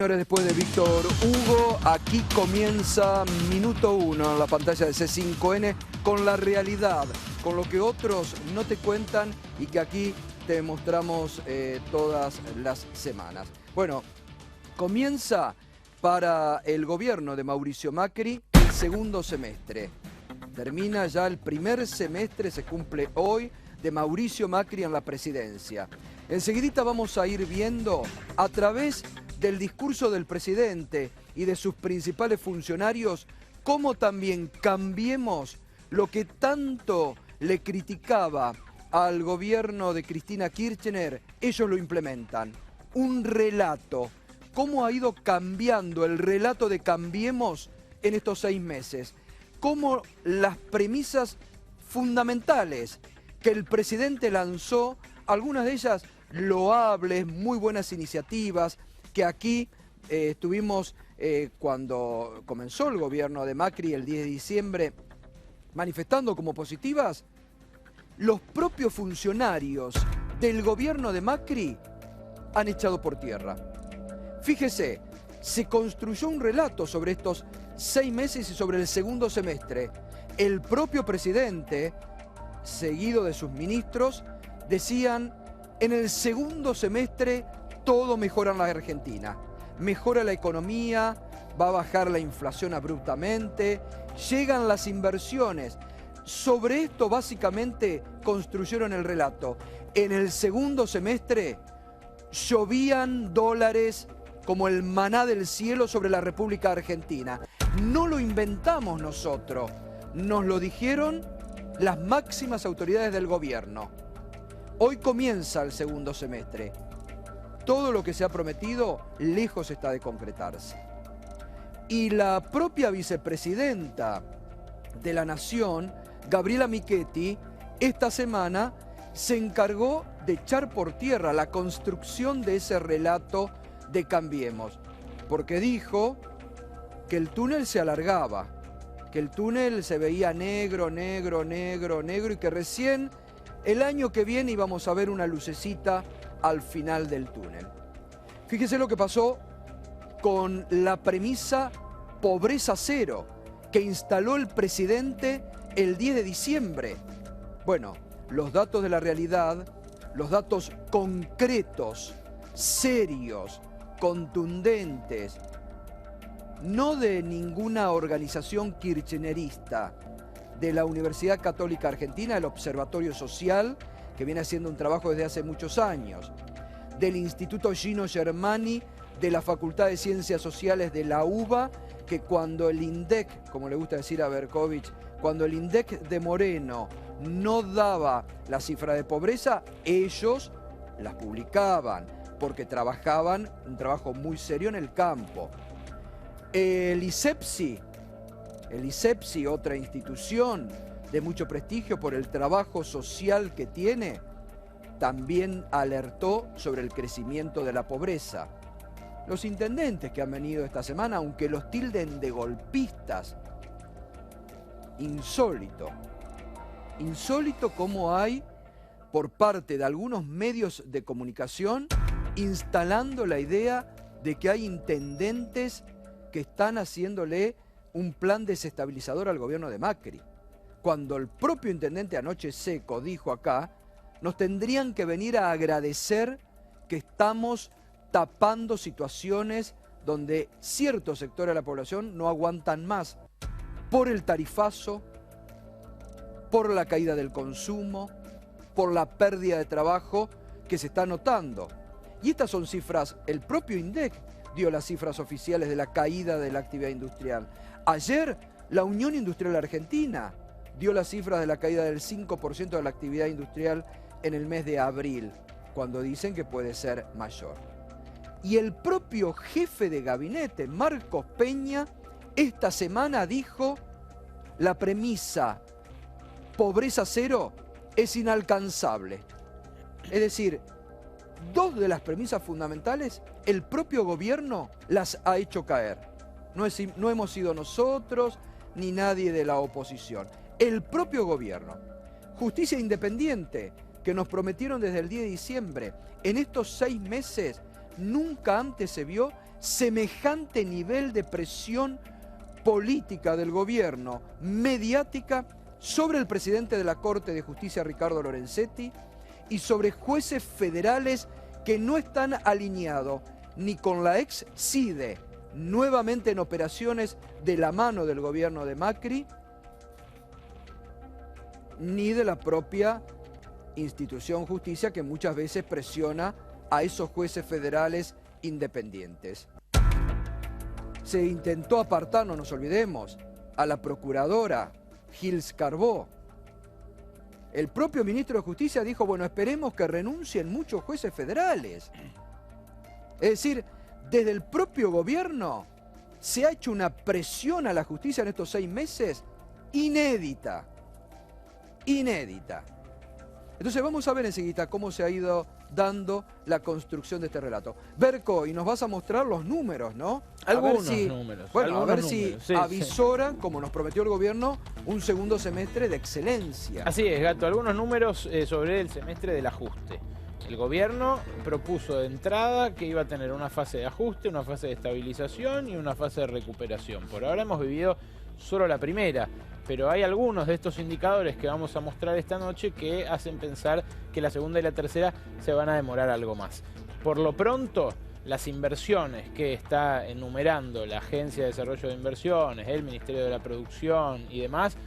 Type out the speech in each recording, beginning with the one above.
Señores, después de Víctor Hugo, aquí comienza Minuto 1 en la pantalla de C5N con la realidad, con lo que otros no te cuentan y que aquí te mostramos todas las semanas. Bueno, comienza para el gobierno de Mauricio Macri el segundo semestre. Termina ya el primer semestre, se cumple hoy, de Mauricio Macri en la presidencia. Enseguidita vamos a ir viendo a través del discurso del presidente y de sus principales funcionarios, cómo también Cambiemos lo que tanto le criticaba al gobierno de Cristina Kirchner, ellos lo implementan. Un relato, cómo ha ido cambiando el relato de Cambiemos en estos 6 meses, cómo las premisas fundamentales que el presidente lanzó, algunas de ellas loables, muy buenas iniciativas, que aquí estuvimos cuando comenzó el gobierno de Macri el 10 de diciembre manifestando como positivas, los propios funcionarios del gobierno de Macri han echado por tierra. Fíjese, se construyó un relato sobre estos 6 meses y sobre el segundo semestre. El propio presidente, seguido de sus ministros, decían: en el segundo semestre todo mejora en la Argentina. Mejora la economía, va a bajar la inflación abruptamente, llegan las inversiones. Sobre esto básicamente construyeron el relato. En el segundo semestre llovían dólares como el maná del cielo sobre la República Argentina. No lo inventamos nosotros, nos lo dijeron las máximas autoridades del gobierno. Hoy comienza el segundo semestre. Todo lo que se ha prometido lejos está de concretarse. Y la propia vicepresidenta de la Nación, Gabriela Michetti, esta semana se encargó de echar por tierra la construcción de ese relato de Cambiemos, porque dijo que el túnel se alargaba, que el túnel se veía negro, negro, negro, negro y que recién el año que viene íbamos a ver una lucecita al final del túnel. Fíjese lo que pasó con la premisa pobreza cero que instaló el presidente el 10 de diciembre. Bueno, los datos de la realidad, los datos concretos, serios, contundentes, no de ninguna organización kirchnerista, de la Universidad Católica Argentina, el Observatorio Social, que viene haciendo un trabajo desde hace muchos años, del Instituto Gino Germani, de la Facultad de Ciencias Sociales de la UBA, que cuando el INDEC, como le gusta decir a Berkovich, cuando el INDEC de Moreno no daba la cifra de pobreza, ellos las publicaban, porque trabajaban un trabajo muy serio en el campo. El ISEPSI, otra institución de mucho prestigio por el trabajo social que tiene, también alertó sobre el crecimiento de la pobreza. Los intendentes que han venido esta semana, aunque los tilden de golpistas, insólito cómo hay por parte de algunos medios de comunicación instalando la idea de que hay intendentes que están haciéndole un plan desestabilizador al gobierno de Macri. Cuando el propio intendente anoche Seco dijo acá, nos tendrían que venir a agradecer que estamos tapando situaciones donde ciertos sectores de la población no aguantan más por el tarifazo, por la caída del consumo, por la pérdida de trabajo que se está notando. Y estas son cifras, el propio INDEC dio las cifras oficiales de la caída de la actividad industrial. Ayer la Unión Industrial Argentina dio las cifras de la caída del 5% de la actividad industrial en el mes de abril, cuando dicen que puede ser mayor. Y el propio jefe de gabinete, Marcos Peña, esta semana dijo: la premisa pobreza cero es inalcanzable. Es decir, 2 de las premisas fundamentales, el propio gobierno las ha hecho caer. No hemos sido nosotros ni nadie de la oposición. El propio gobierno. Justicia independiente, que nos prometieron desde el 10 de diciembre. En estos 6 meses nunca antes se vio semejante nivel de presión política del gobierno, mediática, sobre el presidente de la Corte de Justicia, Ricardo Lorenzetti, y sobre jueces federales que no están alineados ni con la ex CIDE, nuevamente en operaciones de la mano del gobierno de Macri, ni de la propia institución justicia, que muchas veces presiona a esos jueces federales independientes. Se intentó apartar, no nos olvidemos, a la procuradora Gils Carbó. El propio ministro de Justicia dijo, bueno, esperemos que renuncien muchos jueces federales. Es decir, desde el propio gobierno se ha hecho una presión a la justicia en estos 6 meses inédita. Inédita. Entonces vamos a ver enseguida cómo se ha ido dando la construcción de este relato. Berco, y nos vas a mostrar los números, ¿no? Algunos números. Bueno, algunos a ver números, si avisoran, como nos prometió el gobierno, un segundo semestre de excelencia. Así es, Gato. Algunos números sobre el semestre del ajuste. El gobierno propuso de entrada que iba a tener una fase de ajuste, una fase de estabilización y una fase de recuperación. Por ahora hemos vivido solo la primera, pero hay algunos de estos indicadores que vamos a mostrar esta noche que hacen pensar que la segunda y la tercera se van a demorar algo más. Por lo pronto, las inversiones que está enumerando la Agencia de Desarrollo de Inversiones, el Ministerio de la Producción y demás,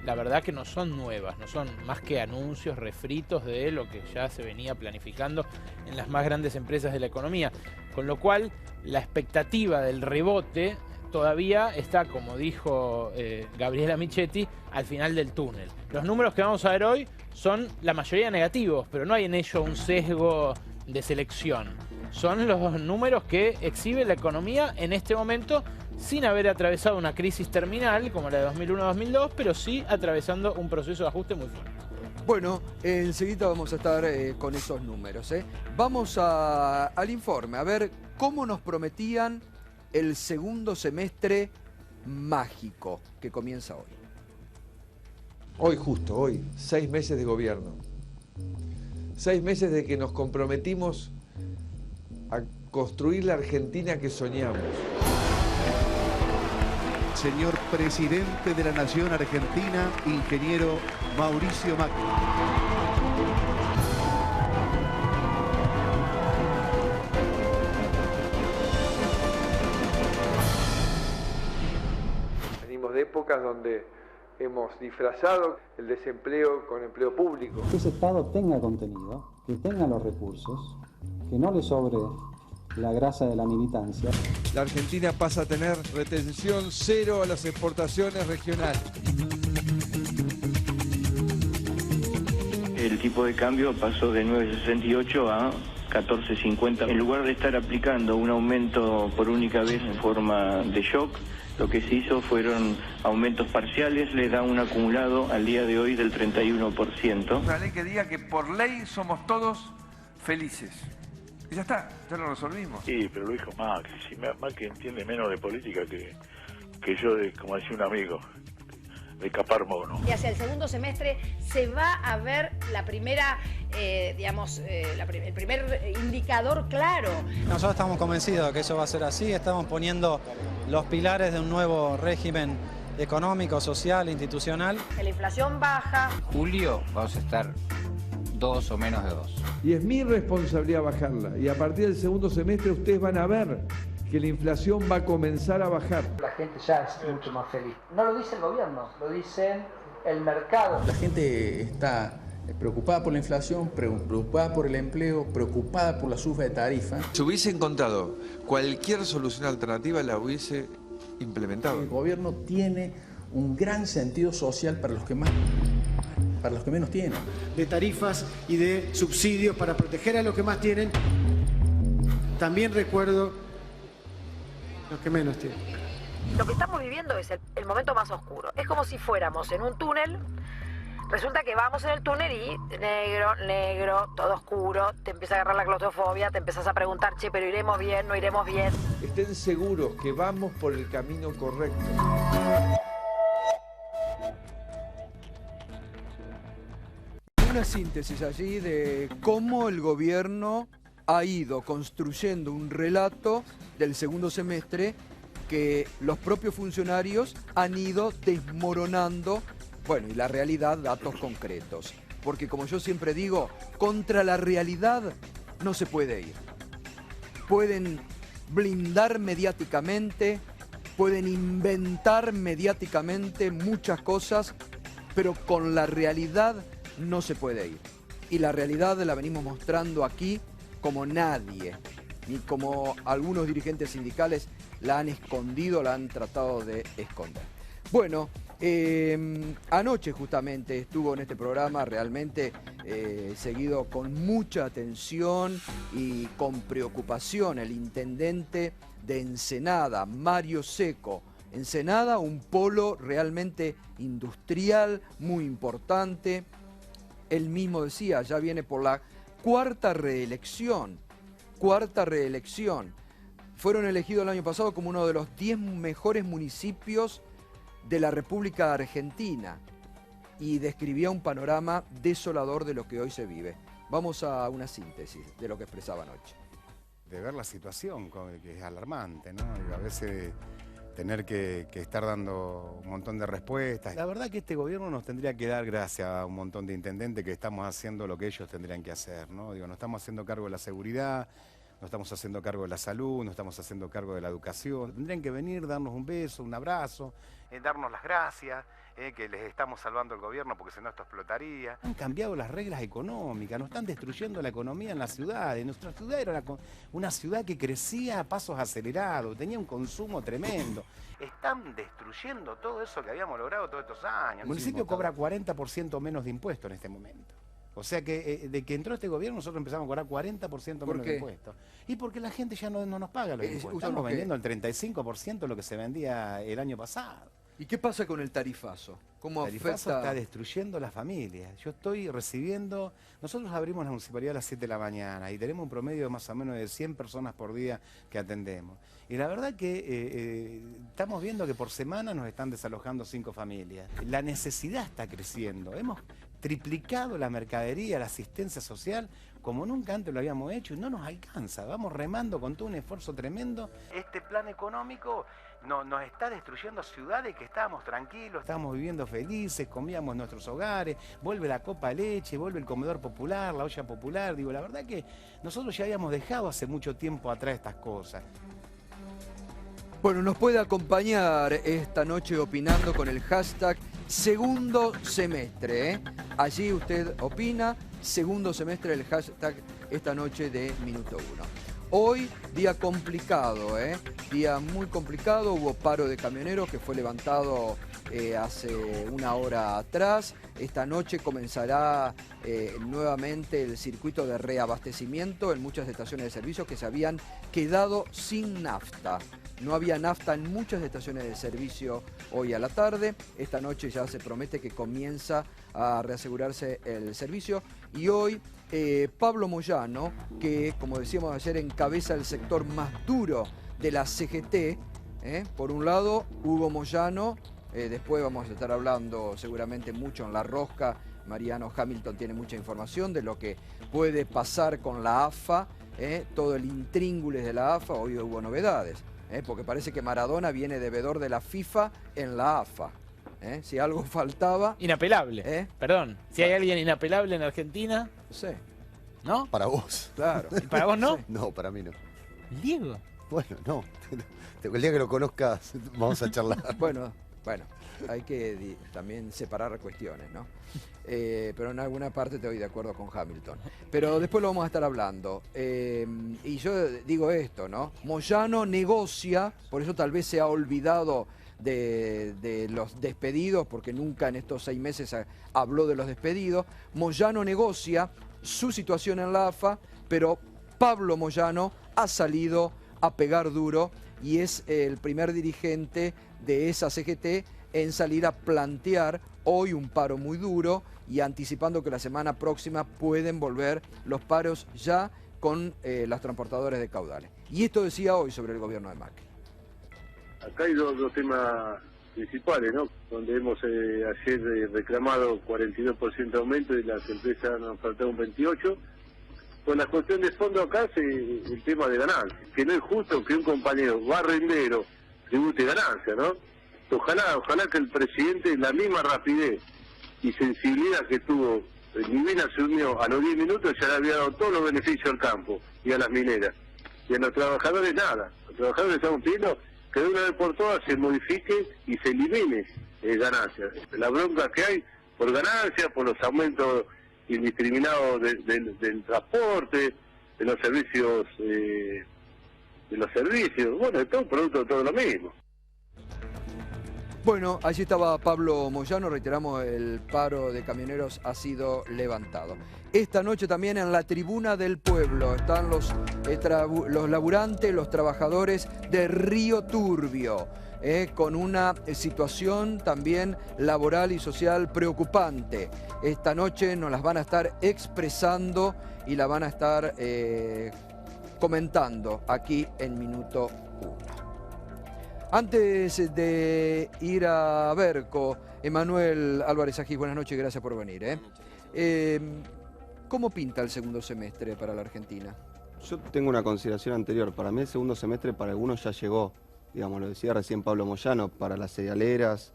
la verdad que no son nuevas, no son más que anuncios refritos de lo que ya se venía planificando en las más grandes empresas de la economía. Con lo cual, la expectativa del rebote todavía está, como dijo Gabriela Michetti, al final del túnel. Los números que vamos a ver hoy son la mayoría negativos, pero no hay en ello un sesgo de selección. Son los números que exhibe la economía en este momento, sin haber atravesado una crisis terminal como la de 2001-2002, pero sí atravesando un proceso de ajuste muy fuerte. Bueno, enseguida vamos a estar con esos números. Vamos al informe, a ver cómo nos prometían el segundo semestre mágico que comienza hoy. Hoy, justo hoy, 6 meses de gobierno. 6 meses de que nos comprometimos a construir la Argentina que soñamos. Señor presidente de la Nación Argentina, ingeniero Mauricio Macri. Venimos de épocas donde hemos disfrazado el desempleo con empleo público. Que ese Estado tenga contenido, que tenga los recursos, que no le sobre la grasa de la militancia. La Argentina pasa a tener retención cero a las exportaciones regionales. El tipo de cambio pasó de 9,68 a 14,50. En lugar de estar aplicando un aumento por única vez en forma de shock, lo que se hizo fueron aumentos parciales, le da un acumulado al día de hoy del 31%. Una ley que diga que por ley somos todos felices. Y ya está, ya lo resolvimos. Sí, pero lo dijo Macri. Si Macri entiende menos de política que yo, de, como decía un amigo, de capar mono. Y hacia el segundo semestre se va a ver la primera, el primer indicador claro. Nosotros estamos convencidos de que eso va a ser así. Estamos poniendo los pilares de un nuevo régimen económico, social, institucional. La inflación baja. Julio vamos a estar 2 o menos de 2. Y es mi responsabilidad bajarla. Y a partir del segundo semestre ustedes van a ver que la inflación va a comenzar a bajar. La gente ya es mucho más feliz. No lo dice el gobierno, lo dice el mercado. La gente está preocupada por la inflación, preocupada por el empleo, preocupada por la suba de tarifa. Si hubiese encontrado cualquier solución alternativa, la hubiese implementado. El gobierno tiene un gran sentido social para los que menos tienen. De tarifas y de subsidios para proteger a los que más tienen. También recuerdo los que menos tienen. Lo que estamos viviendo es el momento más oscuro. Es como si fuéramos en un túnel. Resulta que vamos en el túnel y negro, todo oscuro, te empieza a agarrar la claustrofobia, te empiezas a preguntar, che, pero iremos bien, no iremos bien. Estén seguros que vamos por el camino correcto. Una síntesis allí de cómo el gobierno ha ido construyendo un relato del segundo semestre que los propios funcionarios han ido desmoronando, bueno, y la realidad, datos concretos. Porque como yo siempre digo, contra la realidad no se puede ir. Pueden blindar mediáticamente, pueden inventar mediáticamente muchas cosas, pero con la realidad no se puede ir. Y la realidad la venimos mostrando aquí como nadie, ni como algunos dirigentes sindicales la han escondido, la han tratado de esconder. Bueno, anoche justamente estuvo en este programa realmente seguido con mucha atención y con preocupación el intendente de Ensenada, Mario Seco. Ensenada, un polo realmente industrial muy importante. Él mismo decía, ya viene por la cuarta reelección. Fueron elegidos el año pasado como uno de los 10 mejores municipios de la República Argentina y describía un panorama desolador de lo que hoy se vive. Vamos a una síntesis de lo que expresaba anoche. De ver la situación, que es alarmante, ¿no? Y a veces tener que estar dando un montón de respuestas. La verdad que este gobierno nos tendría que dar gracias a un montón de intendentes que estamos haciendo lo que ellos tendrían que hacer, ¿no? Digo, nos estamos haciendo cargo de la seguridad, nos estamos haciendo cargo de la salud, nos estamos haciendo cargo de la educación. Tendrían que venir, darnos un beso, un abrazo, darnos las gracias, que les estamos salvando el gobierno porque si no esto explotaría. Han cambiado las reglas económicas, nos están destruyendo la economía en las ciudades. Nuestra ciudad era una ciudad que crecía a pasos acelerados, tenía un consumo tremendo. Están destruyendo todo eso que habíamos logrado todos estos años. El municipio cobra 40% menos de impuestos en este momento. O sea que de que entró este gobierno nosotros empezamos a cobrar 40% menos de impuestos. Y porque la gente ya no nos paga los impuestos. Estamos vendiendo el 35% de lo que se vendía el año pasado. ¿Y qué pasa con el tarifazo? ¿Cómo El tarifazo afecta? está destruyendo las familias. Yo estoy recibiendo... Nosotros abrimos la municipalidad a las 7 de la mañana y tenemos un promedio de más o menos de 100 personas por día que atendemos. Y la verdad que estamos viendo que por semana nos están desalojando 5 familias. La necesidad está creciendo. Hemos triplicado la mercadería, la asistencia social, como nunca antes lo habíamos hecho y no nos alcanza. Vamos remando con todo un esfuerzo tremendo. Este plan económico nos está destruyendo ciudades que estábamos tranquilos, estábamos viviendo felices, comíamos en nuestros hogares, vuelve la copa de leche, vuelve el comedor popular, la olla popular. Digo, la verdad que nosotros ya habíamos dejado hace mucho tiempo atrás estas cosas. Bueno, nos puede acompañar esta noche opinando con el hashtag segundo semestre, ¿eh? Allí usted opina, segundo semestre, el hashtag esta noche de Minuto 1. Hoy, día complicado, día muy complicado, hubo paro de camioneros que fue levantado hace una hora atrás. Esta noche comenzará nuevamente el circuito de reabastecimiento en muchas estaciones de servicio que se habían quedado sin nafta. No había nafta en muchas estaciones de servicio hoy a la tarde. Esta noche ya se promete que comienza a reasegurarse el servicio. Y hoy Pablo Moyano, que como decíamos ayer encabeza el sector más duro de la CGT. Por un lado, Hugo Moyano, después vamos a estar hablando seguramente mucho en La Rosca. Mariano Hamilton tiene mucha información de lo que puede pasar con la AFA, todo el intríngulis de la AFA. Hoy hubo novedades. Porque parece que Maradona viene devedor de la FIFA en la AFA. Si algo faltaba... Inapelable. Perdón, si hay alguien inapelable en Argentina... Sí. ¿No? Para vos. Claro. ¿Y para vos no? Sí. No, para mí no. ¿Diego? Bueno, no. El día que lo conozcas vamos a charlar. Bueno, hay que también separar cuestiones, ¿no? Pero en alguna parte te doy de acuerdo con Hamilton. Pero después lo vamos a estar hablando. Y yo digo esto, ¿no? Moyano negocia, por eso tal vez se ha olvidado de los despedidos, porque nunca en estos 6 meses habló de los despedidos. Moyano negocia su situación en la AFA, pero Pablo Moyano ha salido a pegar duro y es el primer dirigente de esa CGT en salir a plantear hoy un paro muy duro y anticipando que la semana próxima pueden volver los paros ya con las transportadoras de caudales. Y esto decía hoy sobre el gobierno de Macri. Acá hay dos temas principales, ¿no? Donde hemos ayer reclamado 42% de aumento y las empresas nos faltaron un 28%. Con la cuestión de fondo acá es el tema de ganancia, que no es justo que un compañero barrendero tribute ganancia, ¿no? Ojalá que el presidente, en la misma rapidez y sensibilidad que tuvo, ni bien asumió, a los 10 minutos ya le había dado todos los beneficios al campo y a las mineras. Y a los trabajadores nada. Los trabajadores estamos pidiendo que de una vez por todas se modifique y se elimine ganancias. La bronca que hay por ganancias, por los aumentos indiscriminados del transporte, de los servicios, bueno, de todo producto, todo lo mismo. Bueno, allí estaba Pablo Moyano, reiteramos, el paro de camioneros ha sido levantado. Esta noche también en la Tribuna del Pueblo están los laburantes, los trabajadores de Río Turbio, con una situación también laboral y social preocupante. Esta noche nos las van a estar expresando y la van a estar comentando aquí en Minuto 1. Antes de ir a Berco, Emanuel Álvarez Agis, buenas noches, gracias por venir. ¿Cómo pinta el segundo semestre para la Argentina? Yo tengo una consideración anterior. Para mí el segundo semestre para algunos ya llegó. Digamos, lo decía recién Pablo Moyano, para las cerealeras,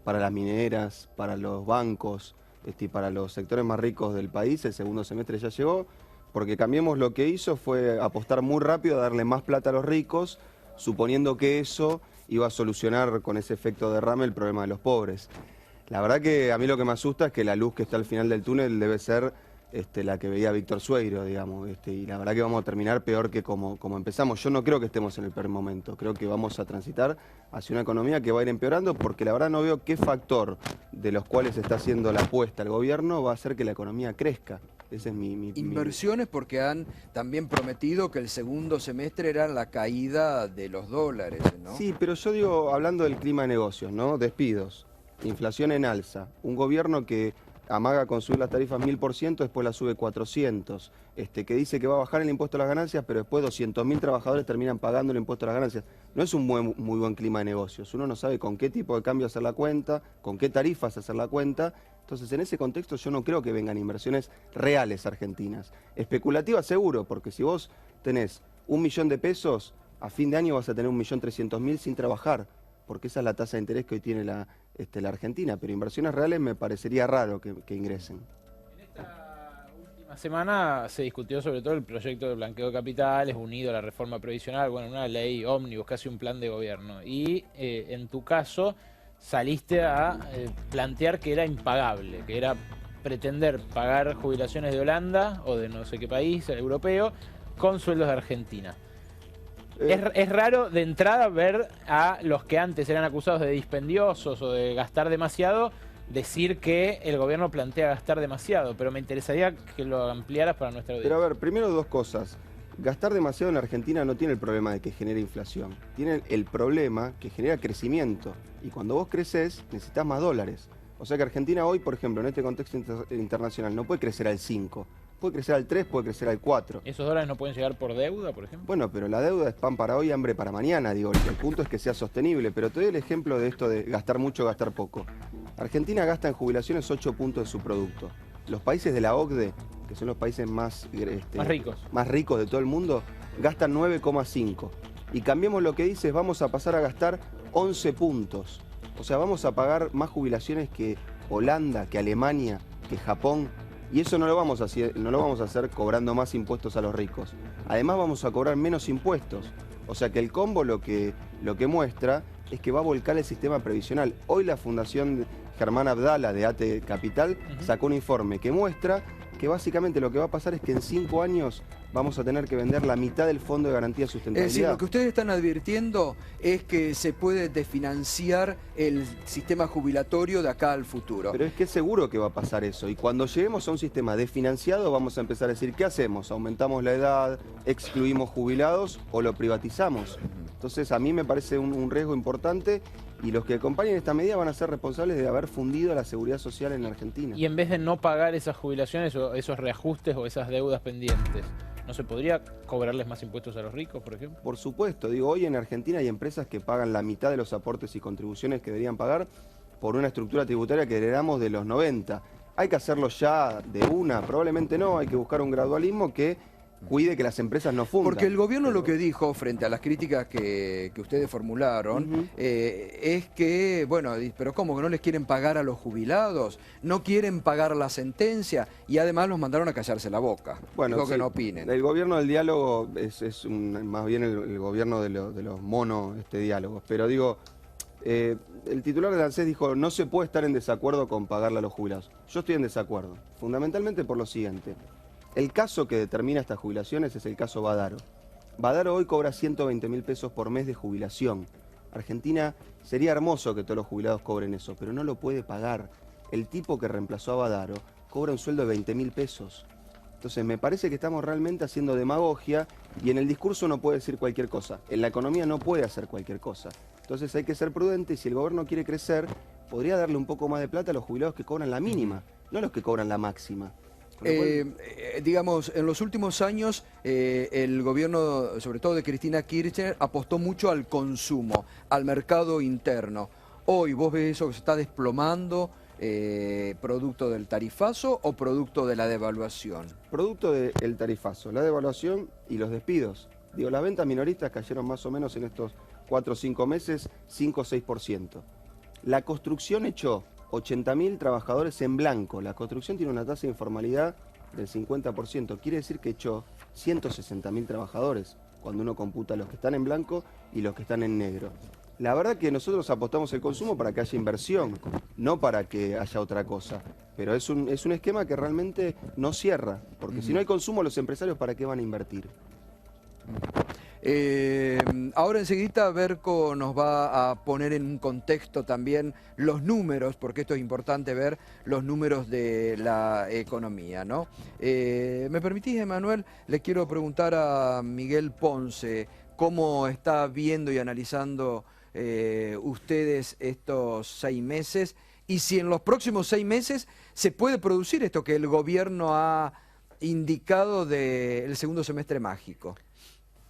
para las mineras, para los bancos y para los sectores más ricos del país, el segundo semestre ya llegó, porque Cambiemos lo que hizo fue apostar muy rápido a darle más plata a los ricos, suponiendo que eso iba a solucionar con ese efecto derrame el problema de los pobres. La verdad que a mí lo que me asusta es que la luz que está al final del túnel debe ser la que veía Víctor Sueiro, digamos, y la verdad que vamos a terminar peor que como empezamos. Yo no creo que estemos en el peor momento, creo que vamos a transitar hacia una economía que va a ir empeorando, porque la verdad no veo qué factor de los cuales está haciendo la apuesta el gobierno va a hacer que la economía crezca. Ese es Inversiones, porque han también prometido que el segundo semestre era la caída de los dólares, ¿no? Sí, pero yo digo, hablando del clima de negocios, ¿no? Despidos, inflación en alza, un gobierno que amaga con subir las tarifas 1000%, después la sube 400, que dice que va a bajar el impuesto a las ganancias, pero después 200.000 trabajadores terminan pagando el impuesto a las ganancias. No es un muy buen clima de negocios. Uno no sabe con qué tipo de cambio hacer la cuenta, con qué tarifas hacer la cuenta. Entonces, en ese contexto yo no creo que vengan inversiones reales argentinas. Especulativas seguro, porque si vos tenés 1 millón de pesos, a fin de año vas a tener 1.300.000 sin trabajar, porque esa es la tasa de interés que hoy tiene la Argentina. Pero inversiones reales me parecería raro que ingresen. En esta última semana se discutió sobre todo el proyecto de blanqueo de capitales, unido a la reforma previsional, bueno, una ley ómnibus, casi un plan de gobierno. Y en tu caso saliste a plantear que era impagable, que era pretender pagar jubilaciones de Holanda o de no sé qué país europeo con sueldos de Argentina. Es raro de entrada ver a los que antes eran acusados de dispendiosos o de gastar demasiado decir que el gobierno plantea gastar demasiado, pero me interesaría que lo ampliaras para nuestra audiencia. Pero a ver, primero dos cosas. Gastar demasiado en Argentina no tiene el problema de que genere inflación, tiene el problema que genera crecimiento, y cuando vos creces necesitas más dólares. O sea que Argentina hoy, por ejemplo, en este contexto internacional no puede crecer al 5, puede crecer al 3, puede crecer al 4. ¿Esos dólares no pueden llegar por deuda, por ejemplo? Bueno, pero la deuda es pan para hoy, hambre para mañana, digo, el punto es que sea sostenible, pero te doy el ejemplo de esto de gastar mucho, gastar poco. Argentina gasta en jubilaciones 8 puntos de su producto. Los países de la OCDE, que son los países más ricos de todo el mundo, gastan 9,5. Y Cambiemos lo que dice es vamos a pasar a gastar 11 puntos. O sea, vamos a pagar más jubilaciones que Holanda, que Alemania, que Japón. Y eso no lo vamos a hacer cobrando más impuestos a los ricos. Además vamos a cobrar menos impuestos. O sea que el combo lo que muestra es que va a volcar el sistema previsional. Hoy la Fundación Germán Abdala de ATE Capital sacó un informe que muestra que básicamente lo que va a pasar es que en 5 años vamos a tener que vender la mitad del Fondo de Garantía de Sustentabilidad. Es decir, lo que ustedes están advirtiendo es que se puede desfinanciar el sistema jubilatorio de acá al futuro. Pero es que es seguro que va a pasar eso. Y cuando lleguemos a un sistema desfinanciado vamos a empezar a decir, ¿qué hacemos? ¿Aumentamos la edad, excluimos jubilados o lo privatizamos? Entonces a mí me parece un riesgo importante. Y los que acompañen esta medida van a ser responsables de haber fundido la seguridad social en Argentina. Y en vez de no pagar esas jubilaciones o esos reajustes o esas deudas pendientes, ¿no se podría cobrarles más impuestos a los ricos, por ejemplo? Por supuesto. Digo, hoy en Argentina hay empresas que pagan la mitad de los aportes y contribuciones que deberían pagar por una estructura tributaria que heredamos de los 90. ¿Hay que hacerlo ya de una? Probablemente no. Hay que buscar un gradualismo que cuide que las empresas no fundan. Porque el gobierno lo que dijo frente a las críticas que ustedes formularon es que, bueno, pero ¿cómo que no les quieren pagar a los jubilados? No quieren pagar la sentencia y además los mandaron a callarse la boca. Bueno, digo sí, que no opinen. El gobierno del diálogo es más bien el gobierno de los monos diálogos. Pero digo, el titular de ANSES dijo, no se puede estar en desacuerdo con pagarle a los jubilados. Yo estoy en desacuerdo, fundamentalmente por lo siguiente. El caso que determina estas jubilaciones es el caso Badaro. Badaro hoy cobra 120.000 pesos por mes de jubilación. Argentina, sería hermoso que todos los jubilados cobren eso, pero no lo puede pagar. El tipo que reemplazó a Badaro cobra un sueldo de 20.000 pesos. Entonces me parece que estamos realmente haciendo demagogia y en el discurso no puede decir cualquier cosa. En la economía no puede hacer cualquier cosa. Entonces hay que ser prudente y si el gobierno quiere crecer, podría darle un poco más de plata a los jubilados que cobran la mínima, no a los que cobran la máxima. Digamos, en los últimos años el gobierno, sobre todo de Cristina Kirchner, apostó mucho al consumo, al mercado interno. Hoy vos ves eso que se está desplomando, ¿producto del tarifazo o producto de la devaluación? Producto del tarifazo, la devaluación y los despidos. Digo, las ventas minoristas cayeron más o menos en estos 4 o 5 meses, 5 o 6%. La construcción echó 80.000 trabajadores en blanco. La construcción tiene una tasa de informalidad del 50%. Quiere decir que echó 160.000 trabajadores cuando uno computa los que están en blanco y los que están en negro. La verdad que nosotros apostamos el consumo para que haya inversión, no para que haya otra cosa. Pero es un esquema que realmente no cierra, porque si no hay consumo, los empresarios ¿para qué van a invertir? Ahora enseguida Berco nos va a poner en un contexto también los números, porque esto es importante ver los números de la economía, ¿no? ¿Me permitís, Emanuel? Le quiero preguntar a Miguel Ponce cómo está viendo y analizando ustedes estos 6 meses y si en los próximos 6 meses se puede producir esto que el gobierno ha indicado del segundo semestre mágico.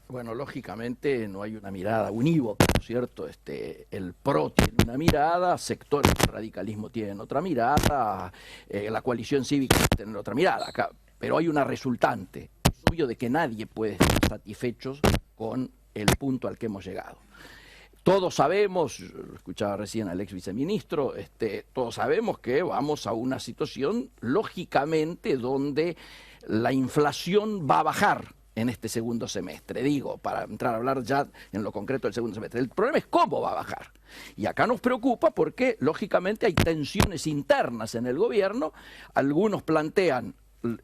Bueno, lógicamente no hay una mirada unívoca, ¿no es cierto? El PRO tiene una mirada, sectores del radicalismo tienen otra mirada, la coalición cívica tiene otra mirada, acá, pero hay una resultante. Es obvio de que nadie puede estar satisfechos con el punto al que hemos llegado. Todos sabemos, lo escuchaba recién al ex viceministro, todos sabemos que vamos a una situación, lógicamente, donde la inflación va a bajar en este segundo semestre, digo, para entrar a hablar ya en lo concreto del segundo semestre. El problema es cómo va a bajar. Y acá nos preocupa porque, lógicamente, hay tensiones internas en el gobierno. Algunos plantean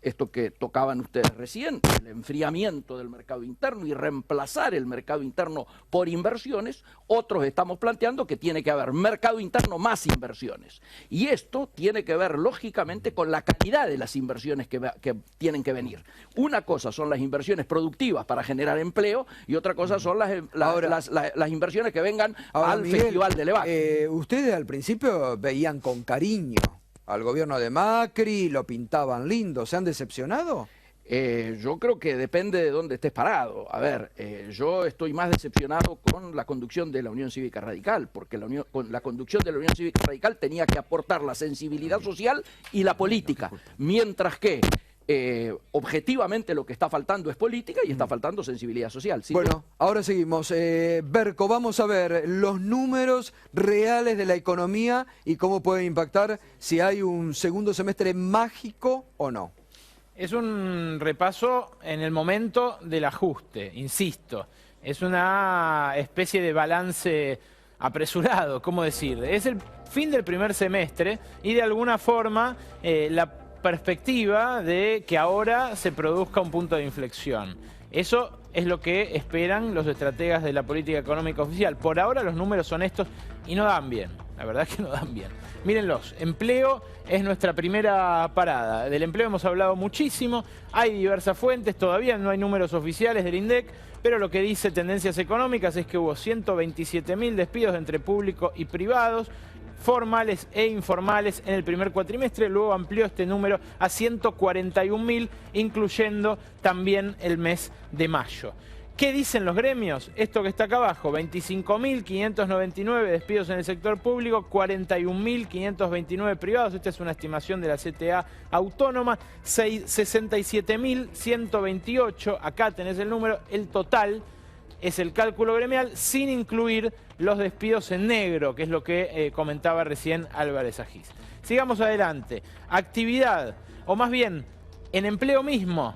esto que tocaban ustedes recién, el enfriamiento del mercado interno y reemplazar el mercado interno por inversiones. Otros estamos planteando que tiene que haber mercado interno más inversiones. Y esto tiene que ver, lógicamente, con la calidad de las inversiones que tienen que venir. Una cosa son las inversiones productivas para generar empleo y otra cosa son las inversiones que vengan al Miguel, Festival de Levac. Ustedes al principio veían con cariño al gobierno de Macri, lo pintaban lindo. ¿Se han decepcionado? Yo creo que depende de dónde estés parado. A ver, yo estoy más decepcionado con la conducción de la Unión Cívica Radical, porque con la conducción de la Unión Cívica Radical tenía que aportar la sensibilidad social y la política, mientras que objetivamente lo que está faltando es política y está faltando sensibilidad social. ¿Sí? Bueno, ahora seguimos. Berco, vamos a ver los números reales de la economía y cómo pueden impactar si hay un segundo semestre mágico o no. Es un repaso en el momento del ajuste, insisto. Es una especie de balance apresurado, ¿cómo decir? Es el fin del primer semestre y de alguna forma la perspectiva de que ahora se produzca un punto de inflexión. Eso es lo que esperan los estrategas de la política económica oficial. Por ahora los números son estos y no dan bien. La verdad es que no dan bien. Mírenlos, empleo es nuestra primera parada. Del empleo hemos hablado muchísimo, hay diversas fuentes, todavía no hay números oficiales del INDEC, pero lo que dice Tendencias Económicas es que hubo 127.000 despidos entre público y privados, formales e informales en el primer cuatrimestre, luego amplió este número a 141.000, incluyendo también el mes de mayo. ¿Qué dicen los gremios? Esto que está acá abajo, 25.599 despidos en el sector público, 41.529 privados, esta es una estimación de la CTA autónoma, 67.128, acá tenés el número, el total es el cálculo gremial sin incluir los despidos en negro, que es lo que comentaba recién Álvarez Agis. Sigamos adelante. Actividad, o más bien, en empleo mismo.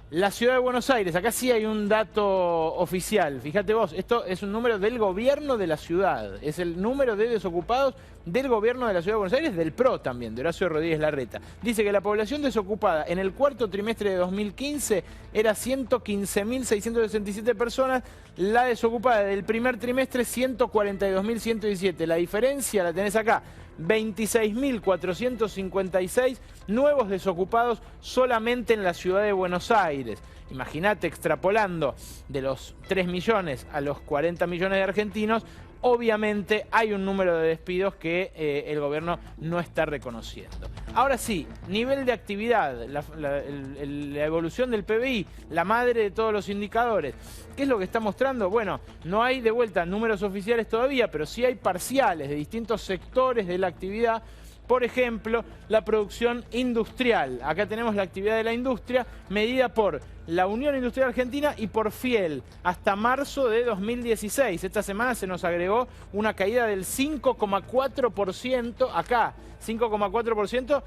La ciudad de Buenos Aires, acá sí hay un dato oficial, fíjate vos, esto es un número del gobierno de la ciudad, es el número de desocupados del gobierno de la ciudad de Buenos Aires, del PRO también, de Horacio Rodríguez Larreta. Dice que la población desocupada en el cuarto trimestre de 2015 era 115.667 personas, la desocupada del primer trimestre 142.117, la diferencia la tenés acá. 26.456 nuevos desocupados solamente en la ciudad de Buenos Aires. Imagínate, extrapolando de los 3 millones a los 40 millones de argentinos, obviamente hay un número de despidos que el gobierno no está reconociendo. Ahora sí, nivel de actividad, la evolución del PBI, la madre de todos los indicadores. ¿Qué es lo que está mostrando? Bueno, no hay de vuelta números oficiales todavía, pero sí hay parciales de distintos sectores de la actividad. Por ejemplo, la producción industrial. Acá tenemos la actividad de la industria medida por la Unión Industrial Argentina y por Fiel hasta marzo de 2016. Esta semana se nos agregó una caída del 5,4%. Acá, 5,4%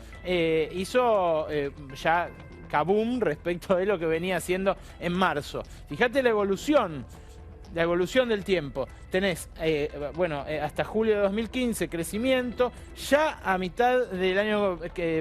hizo ya kaboom respecto de lo que venía haciendo en marzo. Fíjate la evolución del tiempo. Tenés, hasta julio de 2015, crecimiento. Ya a mitad del año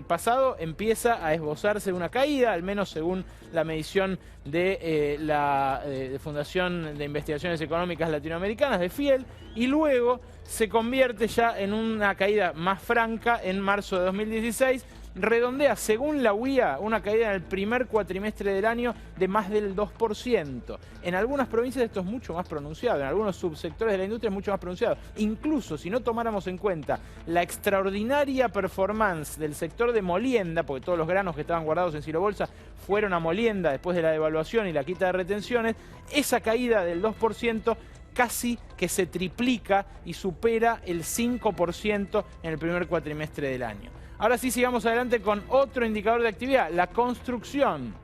pasado empieza a esbozarse una caída, al menos según la medición de la Fundación de Investigaciones Económicas Latinoamericanas, de Fiel, y luego se convierte ya en una caída más franca en marzo de 2016, redondea, según la UIA, una caída en el primer cuatrimestre del año de más del 2%. En algunas provincias esto es mucho más pronunciado, en algunos subsectores de la industria es mucho más pronunciado. Incluso si no tomáramos en cuenta la extraordinaria performance del sector de molienda, porque todos los granos que estaban guardados en Silobolsa fueron a molienda después de la devaluación y la quita de retenciones, esa caída del 2% casi que se triplica y supera el 5% en el primer cuatrimestre del año. Ahora sí, sigamos adelante con otro indicador de actividad, la construcción.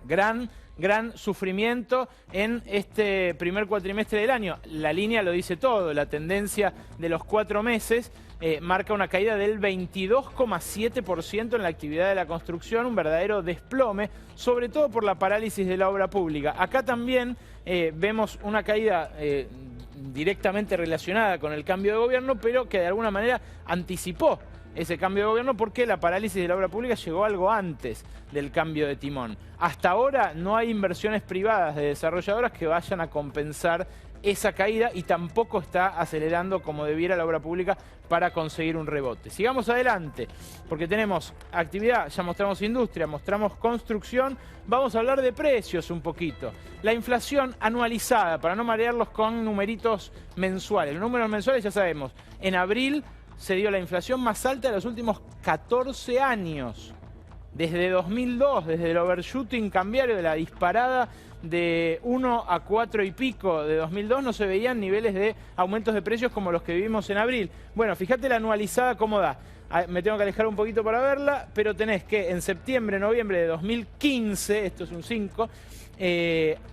Gran sufrimiento en este primer cuatrimestre del año. La línea lo dice todo, la tendencia de los 4 meses marca una caída del 22,7% en la actividad de la construcción, un verdadero desplome, sobre todo por la parálisis de la obra pública. Acá también vemos una caída directamente relacionada con el cambio de gobierno, pero que de alguna manera anticipó ese cambio de gobierno porque la parálisis de la obra pública llegó algo antes del cambio de timón. Hasta ahora no hay inversiones privadas de desarrolladoras que vayan a compensar esa caída y tampoco está acelerando como debiera la obra pública para conseguir un rebote. Sigamos adelante, porque tenemos actividad, ya mostramos industria, mostramos construcción, vamos a hablar de precios un poquito. La inflación anualizada, para no marearlos con numeritos mensuales. Los números mensuales ya sabemos, en abril se dio la inflación más alta de los últimos 14 años. Desde 2002, desde el overshooting cambiario, de la disparada de 1 a 4 y pico de 2002, no se veían niveles de aumentos de precios como los que vivimos en abril. Bueno, fíjate la anualizada cómo da. Me tengo que alejar un poquito para verla, pero tenés que en septiembre, noviembre de 2015, esto es un 5,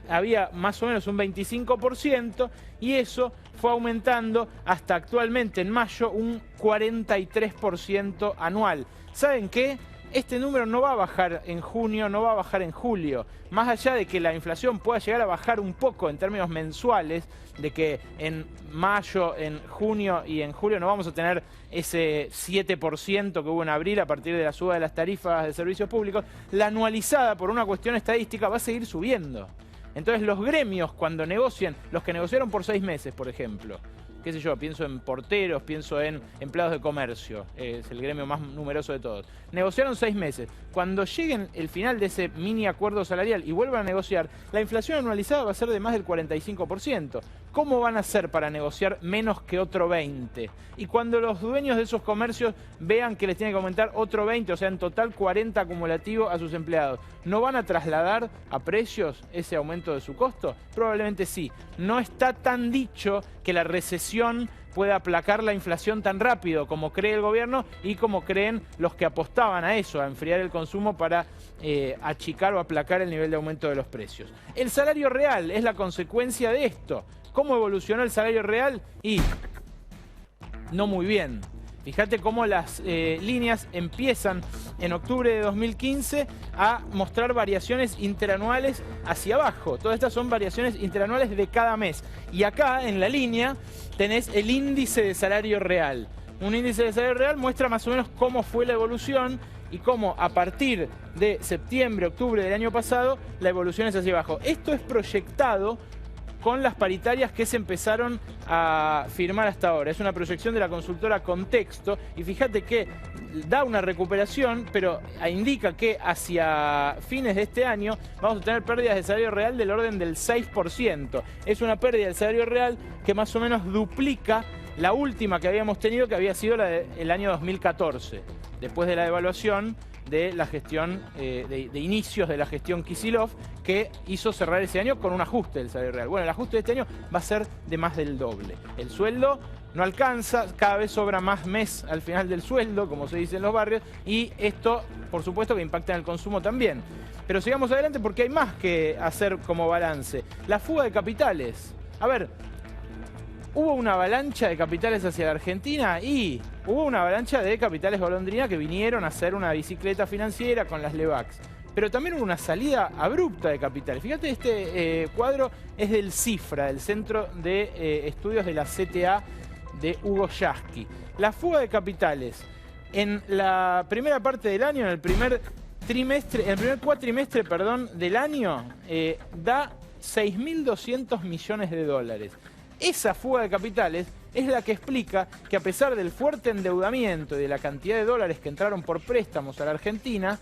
había más o menos un 25% y eso fue aumentando hasta actualmente en mayo un 43% anual. ¿Saben qué? Este número no va a bajar en junio, no va a bajar en julio. Más allá de que la inflación pueda llegar a bajar un poco en términos mensuales, de que en mayo, en junio y en julio no vamos a tener ese 7% que hubo en abril a partir de la suba de las tarifas de servicios públicos, la anualizada por una cuestión estadística va a seguir subiendo. Entonces los gremios cuando negocian, los que negociaron por 6 meses, por ejemplo, qué sé yo, pienso en porteros, pienso en empleados de comercio, es el gremio más numeroso de todos. Negociaron 6 meses. Cuando lleguen el final de ese mini acuerdo salarial y vuelvan a negociar, la inflación anualizada va a ser de más del 45%. ¿cómo van a hacer para negociar menos que otro 20? Y cuando los dueños de esos comercios vean que les tiene que aumentar otro 20, o sea, en total 40 acumulativo a sus empleados, ¿no van a trasladar a precios ese aumento de su costo? Probablemente sí. No está tan dicho que la recesión pueda aplacar la inflación tan rápido como cree el gobierno y como creen los que apostaban a eso, a enfriar el consumo para achicar o aplacar el nivel de aumento de los precios. El salario real es la consecuencia de esto. ¿Cómo evolucionó el salario real? Y no muy bien. Fíjate cómo las líneas empiezan en octubre de 2015 a mostrar variaciones interanuales hacia abajo. Todas estas son variaciones interanuales de cada mes. Y acá en la línea tenés el índice de salario real. Un índice de salario real muestra más o menos cómo fue la evolución y cómo a partir de septiembre, octubre del año pasado, la evolución es hacia abajo. Esto es proyectado con las paritarias que se empezaron a firmar hasta ahora. Es una proyección de la consultora Contexto y fíjate que da una recuperación, pero indica que hacia fines de este año vamos a tener pérdidas de salario real del orden del 6%. Es una pérdida del salario real que más o menos duplica la última que habíamos tenido, que había sido la del año 2014, después de la devaluación de la gestión, de inicios de la gestión Kicillof, que hizo cerrar ese año con un ajuste del salario real. Bueno, el ajuste de este año va a ser de más del doble. El sueldo no alcanza, cada vez sobra más mes al final del sueldo, como se dice en los barrios, y esto, por supuesto, que impacta en el consumo también. Pero sigamos adelante porque hay más que hacer como balance. La fuga de capitales. A ver, hubo una avalancha de capitales hacia la Argentina y hubo una avalancha de capitales golondrina que vinieron a hacer una bicicleta financiera con las LEVAX. Pero también hubo una salida abrupta de capitales. Fíjate, este cuadro es del CIFRA, del Centro de Estudios de la CTA de Hugo Yasky. La fuga de capitales en la primera parte del año, en el primer cuatrimestre del año, da 6.200 millones de dólares. Esa fuga de capitales es la que explica que a pesar del fuerte endeudamiento y de la cantidad de dólares que entraron por préstamos a la Argentina,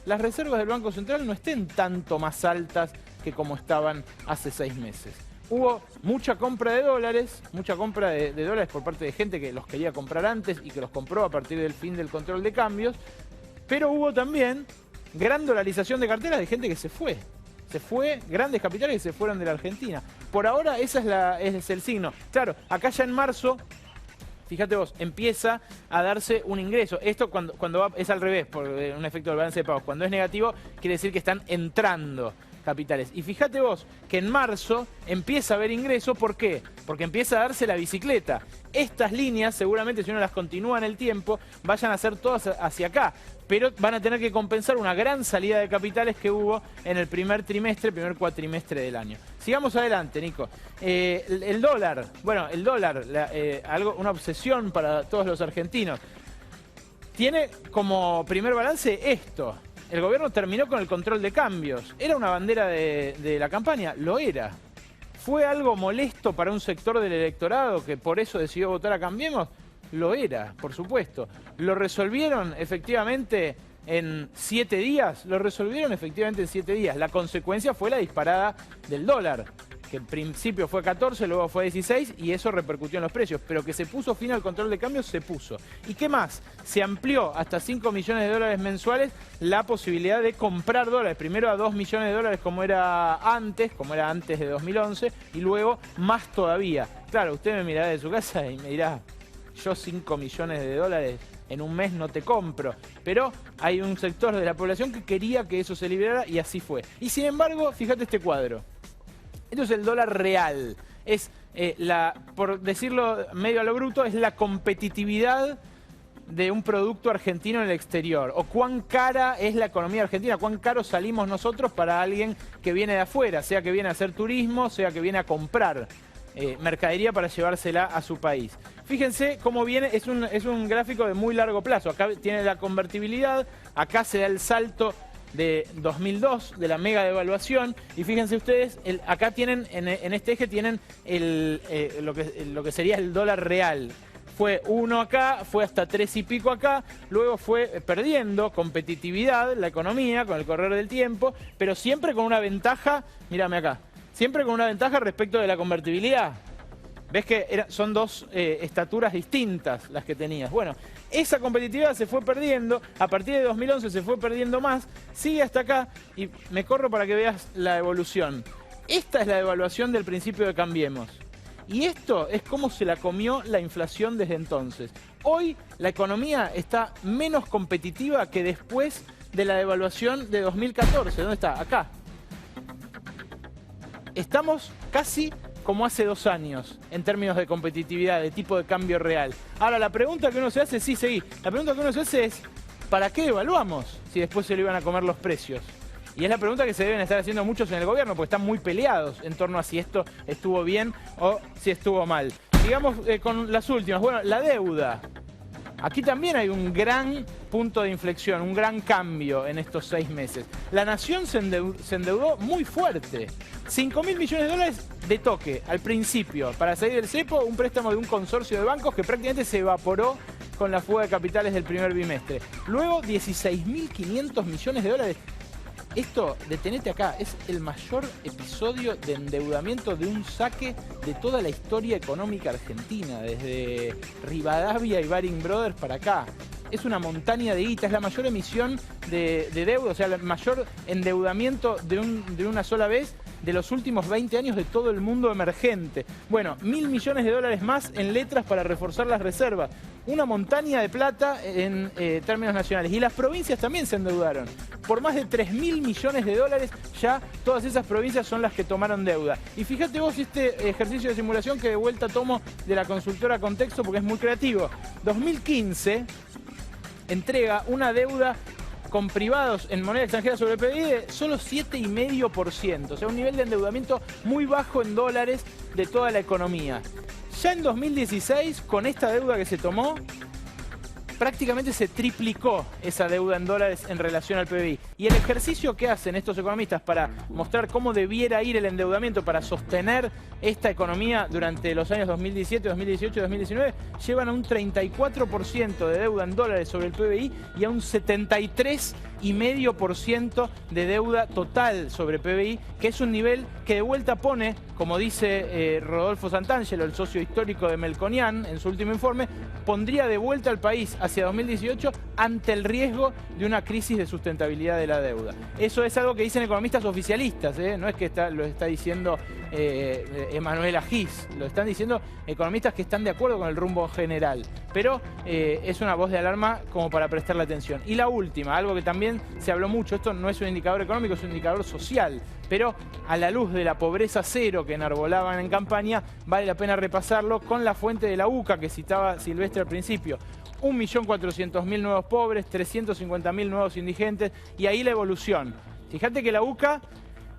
las reservas del Banco Central no estén tanto más altas que como estaban hace 6 meses. Hubo mucha compra de dólares, de dólares por parte de gente que los quería comprar antes y que los compró a partir del fin del control de cambios, pero hubo también gran dolarización de carteras de gente que se fue. Grandes capitales que se fueron de la Argentina. Por ahora ese es el signo. Claro, acá ya en marzo, fíjate vos, empieza a darse un ingreso. Esto cuando va, es al revés, por un efecto del balance de pagos. Cuando es negativo, quiere decir que están entrando capitales. Y fíjate vos que en marzo empieza a haber ingreso. ¿Por qué? Porque empieza a darse la bicicleta. Estas líneas, seguramente si uno las continúa en el tiempo, vayan a ser todas hacia acá. Pero van a tener que compensar una gran salida de capitales que hubo en el primer cuatrimestre del año. Sigamos adelante, Nico. El dólar, bueno, una obsesión para todos los argentinos. Tiene como primer balance esto. El gobierno terminó con el control de cambios. ¿Era una bandera de la campaña? Lo era. ¿Fue algo molesto para un sector del electorado que por eso decidió votar a Cambiemos? Lo era, por supuesto. ¿Lo resolvieron efectivamente en 7 días? Lo resolvieron efectivamente en 7 días. La consecuencia fue la disparada del dólar, que en principio fue 14, luego fue 16 y eso repercutió en los precios. Pero que se puso fin al control de cambios, se puso. ¿Y qué más? Se amplió hasta 5 millones de dólares mensuales la posibilidad de comprar dólares. Primero a 2 millones de dólares como era antes de 2011 y luego más todavía. Claro, usted me mirará de su casa y me dirá, yo 5 millones de dólares en un mes no te compro. Pero hay un sector de la población que quería que eso se liberara y así fue. Y sin embargo, fíjate este cuadro. Esto es el dólar real. Es por decirlo medio a lo bruto, es la competitividad de un producto argentino en el exterior. O cuán cara es la economía argentina, cuán caro salimos nosotros para alguien que viene de afuera, sea que viene a hacer turismo, sea que viene a comprar mercadería para llevársela a su país. Fíjense cómo viene, es un gráfico de muy largo plazo. Acá tiene la convertibilidad, acá se da el salto de 2002, de la mega devaluación, y fíjense ustedes, acá tienen, en este eje tienen lo que sería el dólar real. Fue 1 acá, fue hasta 3 y pico acá, luego fue perdiendo competitividad la economía con el correr del tiempo, pero siempre con una ventaja, mírame acá, siempre con una ventaja respecto de la convertibilidad. ves que son dos estaturas distintas las que tenías. Bueno, esa competitividad se fue perdiendo, a partir de 2011 se fue perdiendo más, sigue hasta acá y me corro para que veas la evolución. Esta es la devaluación del principio de Cambiemos. Y esto es cómo se la comió la inflación desde entonces. Hoy la economía está menos competitiva que después de la devaluación de 2014. ¿Dónde está? Acá. Estamos casi como hace 2 años en términos de competitividad, de tipo de cambio real. Ahora, la pregunta que uno se hace, sí, seguí. La pregunta que uno se hace es, ¿para qué devaluamos si después se lo iban a comer los precios? Y es la pregunta que se deben estar haciendo muchos en el gobierno, porque están muy peleados en torno a si esto estuvo bien o si estuvo mal. Digamos con las últimas. Bueno, la deuda. Aquí también hay un gran punto de inflexión, un gran cambio en estos 6 meses. La nación se endeudó muy fuerte. 5.000 millones de dólares de toque al principio para salir del cepo, un préstamo de un consorcio de bancos que prácticamente se evaporó con la fuga de capitales del primer bimestre. Luego 16.500 millones de dólares. Esto, detenete acá, es el mayor episodio de endeudamiento de un saque de toda la historia económica argentina, desde Rivadavia y Baring Brothers para acá. Es una montaña de guita, es la mayor emisión de deuda, o sea, el mayor endeudamiento de una sola vez de los últimos 20 años de todo el mundo emergente. Bueno, 1.000 millones de dólares más en letras para reforzar las reservas. Una montaña de plata en términos nacionales. Y las provincias también se endeudaron. Por más de 3.000 millones de dólares ya todas esas provincias son las que tomaron deuda. Y fíjate vos este ejercicio de simulación que de vuelta tomo de la consultora Contexto porque es muy creativo. 2015 entrega una deuda con privados en moneda extranjera sobre el PBI de solo 7,5%. O sea, un nivel de endeudamiento muy bajo en dólares de toda la economía. Ya en 2016, con esta deuda que se tomó, prácticamente se triplicó esa deuda en dólares en relación al PBI. Y el ejercicio que hacen estos economistas para mostrar cómo debiera ir el endeudamiento para sostener esta economía durante los años 2017, 2018 y 2019, llevan a un 34% de deuda en dólares sobre el PBI y a un 73,5% de deuda total sobre PBI, que es un nivel que de vuelta pone, como dice Rodolfo Santangelo, el socio histórico de Melconian, en su último informe, pondría de vuelta al país hacia 2018 ante el riesgo de una crisis de sustentabilidad de la deuda. Eso es algo que dicen economistas oficialistas, no es que lo está diciendo Emanuel Agis, lo están diciendo economistas que están de acuerdo con el rumbo general, pero es una voz de alarma como para prestarle atención. Y la última, algo que también se habló mucho, esto no es un indicador económico, es un indicador social, pero a la luz de la pobreza cero que enarbolaban en campaña, vale la pena repasarlo con la fuente de la UCA que citaba Silvestre al principio. 1.400.000 nuevos pobres, 350.000 nuevos indigentes y ahí la evolución. Fíjate que la UCA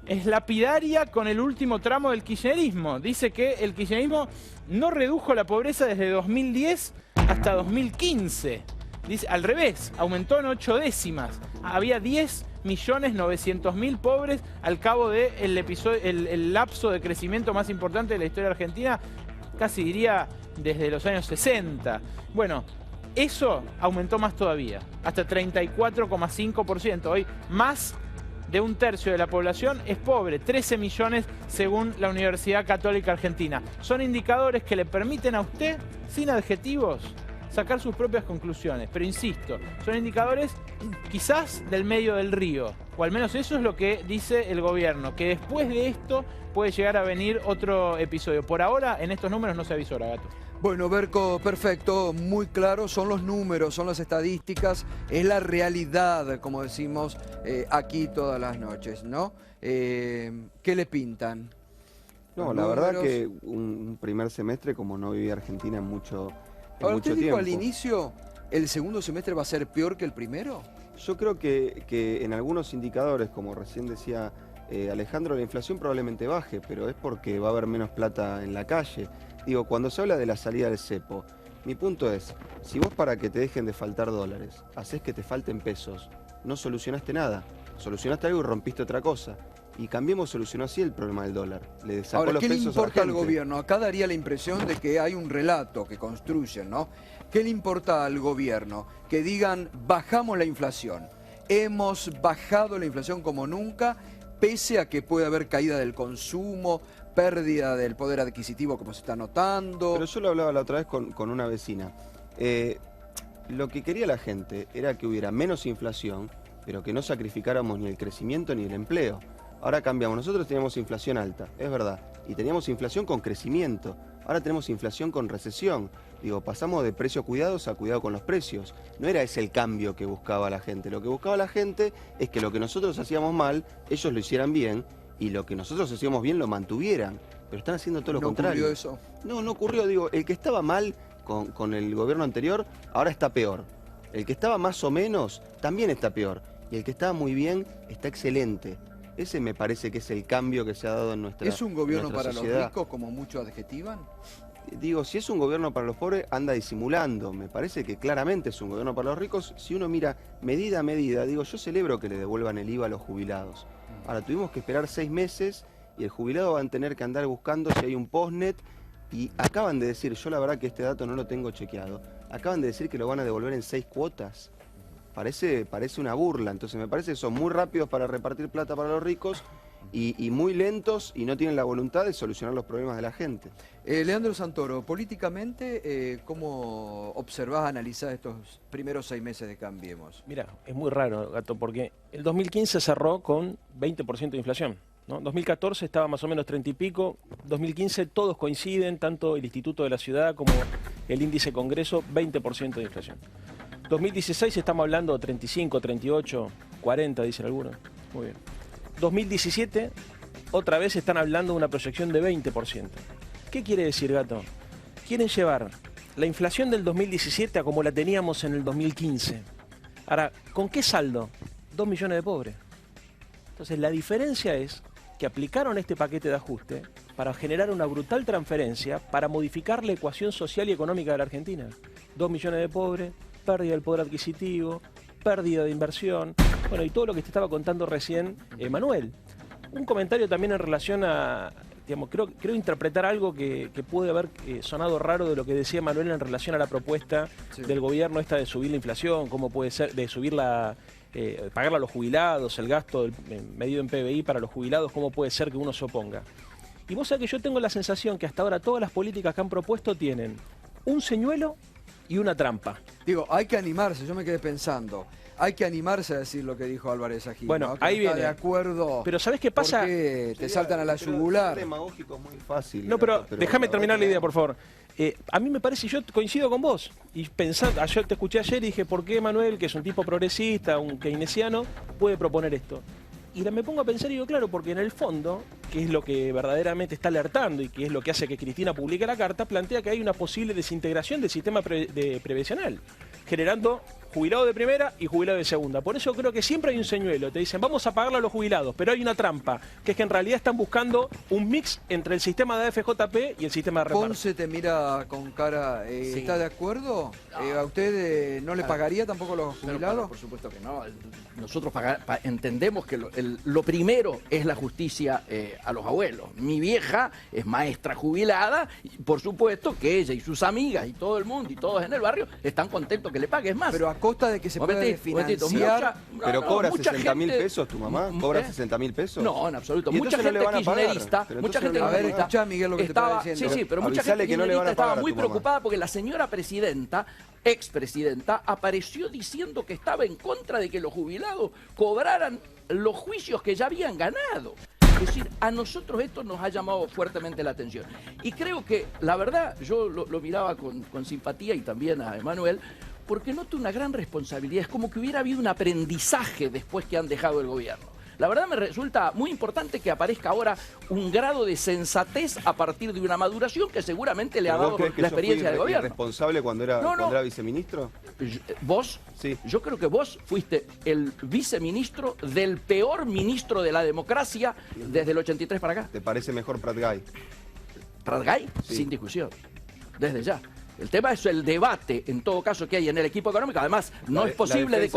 es lapidaria con el último tramo del kirchnerismo. Dice que el kirchnerismo no redujo la pobreza desde 2010 hasta 2015. Dice, al revés, aumentó en 8 décimas. Había 10.900.000 pobres al cabo del el lapso de crecimiento más importante de la historia argentina, casi diría desde los años 60. Bueno, eso aumentó más todavía, hasta 34,5%. Hoy más de un tercio de la población es pobre, 13 millones según la Universidad Católica Argentina. Son indicadores que le permiten a usted, sin adjetivos, sacar sus propias conclusiones. Pero insisto, son indicadores quizás del medio del río, o al menos eso es lo que dice el gobierno, que después de esto puede llegar a venir otro episodio. Por ahora, en estos números no se avisora, Gato. Bueno, Berco, perfecto, muy claro, son los números, son las estadísticas, es la realidad, como decimos aquí todas las noches, ¿no? ¿Qué le pintan? No, la verdad que un primer semestre como no vivía Argentina en mucho tiempo. ¿Usted dijo al inicio, el segundo semestre va a ser peor que el primero? Yo creo que en algunos indicadores, como recién decía Alejandro, la inflación probablemente baje, pero es porque va a haber menos plata en la calle. Digo, cuando se habla de la salida del cepo, mi punto es, si vos para que te dejen de faltar dólares, haces que te falten pesos, no solucionaste nada. Solucionaste algo y rompiste otra cosa. Y Cambiemos solucionó así el problema del dólar. Le sacó Ahora, los ¿qué le pesos importa a la al gente. gobierno? Acá daría la impresión de que hay un relato que construyen, ¿no? ¿Qué le importa al gobierno? Que digan, bajamos la inflación. Hemos bajado la inflación como nunca, pese a que puede haber caída del consumo, pérdida del poder adquisitivo como se está notando. Pero yo lo hablaba la otra vez con una vecina. Lo que quería la gente era que hubiera menos inflación, pero que no sacrificáramos ni el crecimiento ni el empleo. Ahora cambiamos. Nosotros teníamos inflación alta, es verdad, y teníamos inflación con crecimiento. Ahora tenemos inflación con recesión. Digo, pasamos de precio cuidados a cuidado con los precios. No era ese el cambio que buscaba la gente. Lo que buscaba la gente es que lo que nosotros hacíamos mal, ellos lo hicieran bien, y lo que nosotros hacíamos bien lo mantuvieran. Pero están haciendo todo lo contrario. ¿No ocurrió eso? No ocurrió. Digo, el que estaba mal con el gobierno anterior, ahora está peor. El que estaba más o menos, también está peor. Y el que estaba muy bien, está excelente. Ese me parece que es el cambio que se ha dado en nuestra sociedad. ¿Es un gobierno para los ricos, como muchos adjetivan? Digo, si es un gobierno para los pobres, anda disimulando. Me parece que claramente es un gobierno para los ricos. Si uno mira medida a medida, digo, yo celebro que le devuelvan el IVA a los jubilados. Ahora, tuvimos que esperar 6 meses y el jubilado va a tener que andar buscando si hay un postnet. Y acaban de decir, yo la verdad que este dato no lo tengo chequeado, acaban de decir que lo van a devolver en 6 cuotas. Parece una burla. Entonces me parece que son muy rápidos para repartir plata para los ricos y muy lentos y no tienen la voluntad de solucionar los problemas de la gente. Leandro Santoro, políticamente, ¿cómo observás, analizás estos primeros 6 meses de Cambiemos? Mira, es muy raro, Gato, porque el 2015 cerró con 20% de inflación, ¿no? 2014 estaba más o menos 30 y pico, 2015 todos coinciden, tanto el Instituto de la Ciudad como el Índice Congreso, 20% de inflación. 2016 estamos hablando de 35, 38, 40, dicen algunos. Muy bien. 2017, otra vez están hablando de una proyección de 20%. ¿Qué quiere decir, Gato? Quieren llevar la inflación del 2017 a como la teníamos en el 2015. Ahora, ¿con qué saldo? 2 millones de pobres. Entonces, la diferencia es que aplicaron este paquete de ajuste para generar una brutal transferencia para modificar la ecuación social y económica de la Argentina. 2 millones de pobres, pérdida del poder adquisitivo, pérdida de inversión, bueno, y todo lo que te estaba contando recién Manuel. Un comentario también en relación a, digamos, creo interpretar algo que puede haber sonado raro de lo que decía Manuel en relación a la propuesta del gobierno esta de subir la inflación, cómo puede ser, de subir pagarle a los jubilados, el gasto medido en PBI para los jubilados, cómo puede ser que uno se oponga. Y vos sabés que yo tengo la sensación que hasta ahora todas las políticas que han propuesto tienen un señuelo y una trampa. Digo, hay que animarse, yo me quedé pensando. Hay que animarse a decir lo que dijo Álvarez Agil. Bueno, ¿no? Que ahí no está viene. de acuerdo. Pero ¿sabés qué pasa? Porque te saltan a la yugular. Es demagógico, es muy fácil. No, pero déjame terminar la idea, por favor. A mí me parece, yo coincido con vos. Y pensando, ayer te escuché ayer y dije, ¿por qué Manuel, que es un tipo progresista, un keynesiano, puede proponer esto? Y me pongo a pensar y digo, claro, porque en el fondo, que es lo que verdaderamente está alertando y que es lo que hace que Cristina publique la carta, plantea que hay una posible desintegración del sistema previsional, generando jubilado de primera y jubilado de segunda. Por eso creo que siempre hay un señuelo. Te dicen, vamos a pagarle a los jubilados, pero hay una trampa, que es que en realidad están buscando un mix entre el sistema de AFJP y el sistema de reparto. Ponce te mira con cara, Sí. ¿está de acuerdo? ¿A usted no le pagaría tampoco a los jubilados? Por supuesto que no. Nosotros entendemos que lo primero es la justicia a los abuelos. Mi vieja es maestra jubilada y por supuesto que ella y sus amigas y todo el mundo y todos en el barrio están contentos que le pagues más. Pero a costa de que se pueda financiar. Pero cobra mucha 60.000 gente- pesos tu mamá, cobra 60.000 pesos. No, en absoluto. Y Mucha entonces no gente le van a pagar. kirchnerista, Pero mucha entonces gente no le van a kirchnerista pagar. Escuchá, Miguel, lo que te estaba, está diciendo. Sí, pero mucha Avisale gente que no le van a kirchnerista estaba pagar a muy tu mamá. preocupada porque la señora presidenta, expresidenta, apareció diciendo que estaba en contra de que los jubilados cobraran los juicios que ya habían ganado. Es decir, a nosotros esto nos ha llamado fuertemente la atención. Y creo que, la verdad, yo lo miraba con simpatía y también a Emanuel, porque noto una gran responsabilidad. Es como que hubiera habido un aprendizaje después que han dejado el gobierno. La verdad me resulta muy importante que aparezca ahora un grado de sensatez a partir de una maduración que seguramente le ha ¿Pero vos dado crees que la yo fui experiencia del gobierno. responsable cuando era, No, no. cuando era viceministro? ¿Vos? Sí. Yo creo que vos fuiste el viceministro del peor ministro de la democracia desde el 83 para acá. ¿Te parece mejor Prat Gay? ¿Prat Gay? Sí. Sin discusión. Desde ya. El tema es el debate, en todo caso, que hay en el equipo económico. Además, no es posible de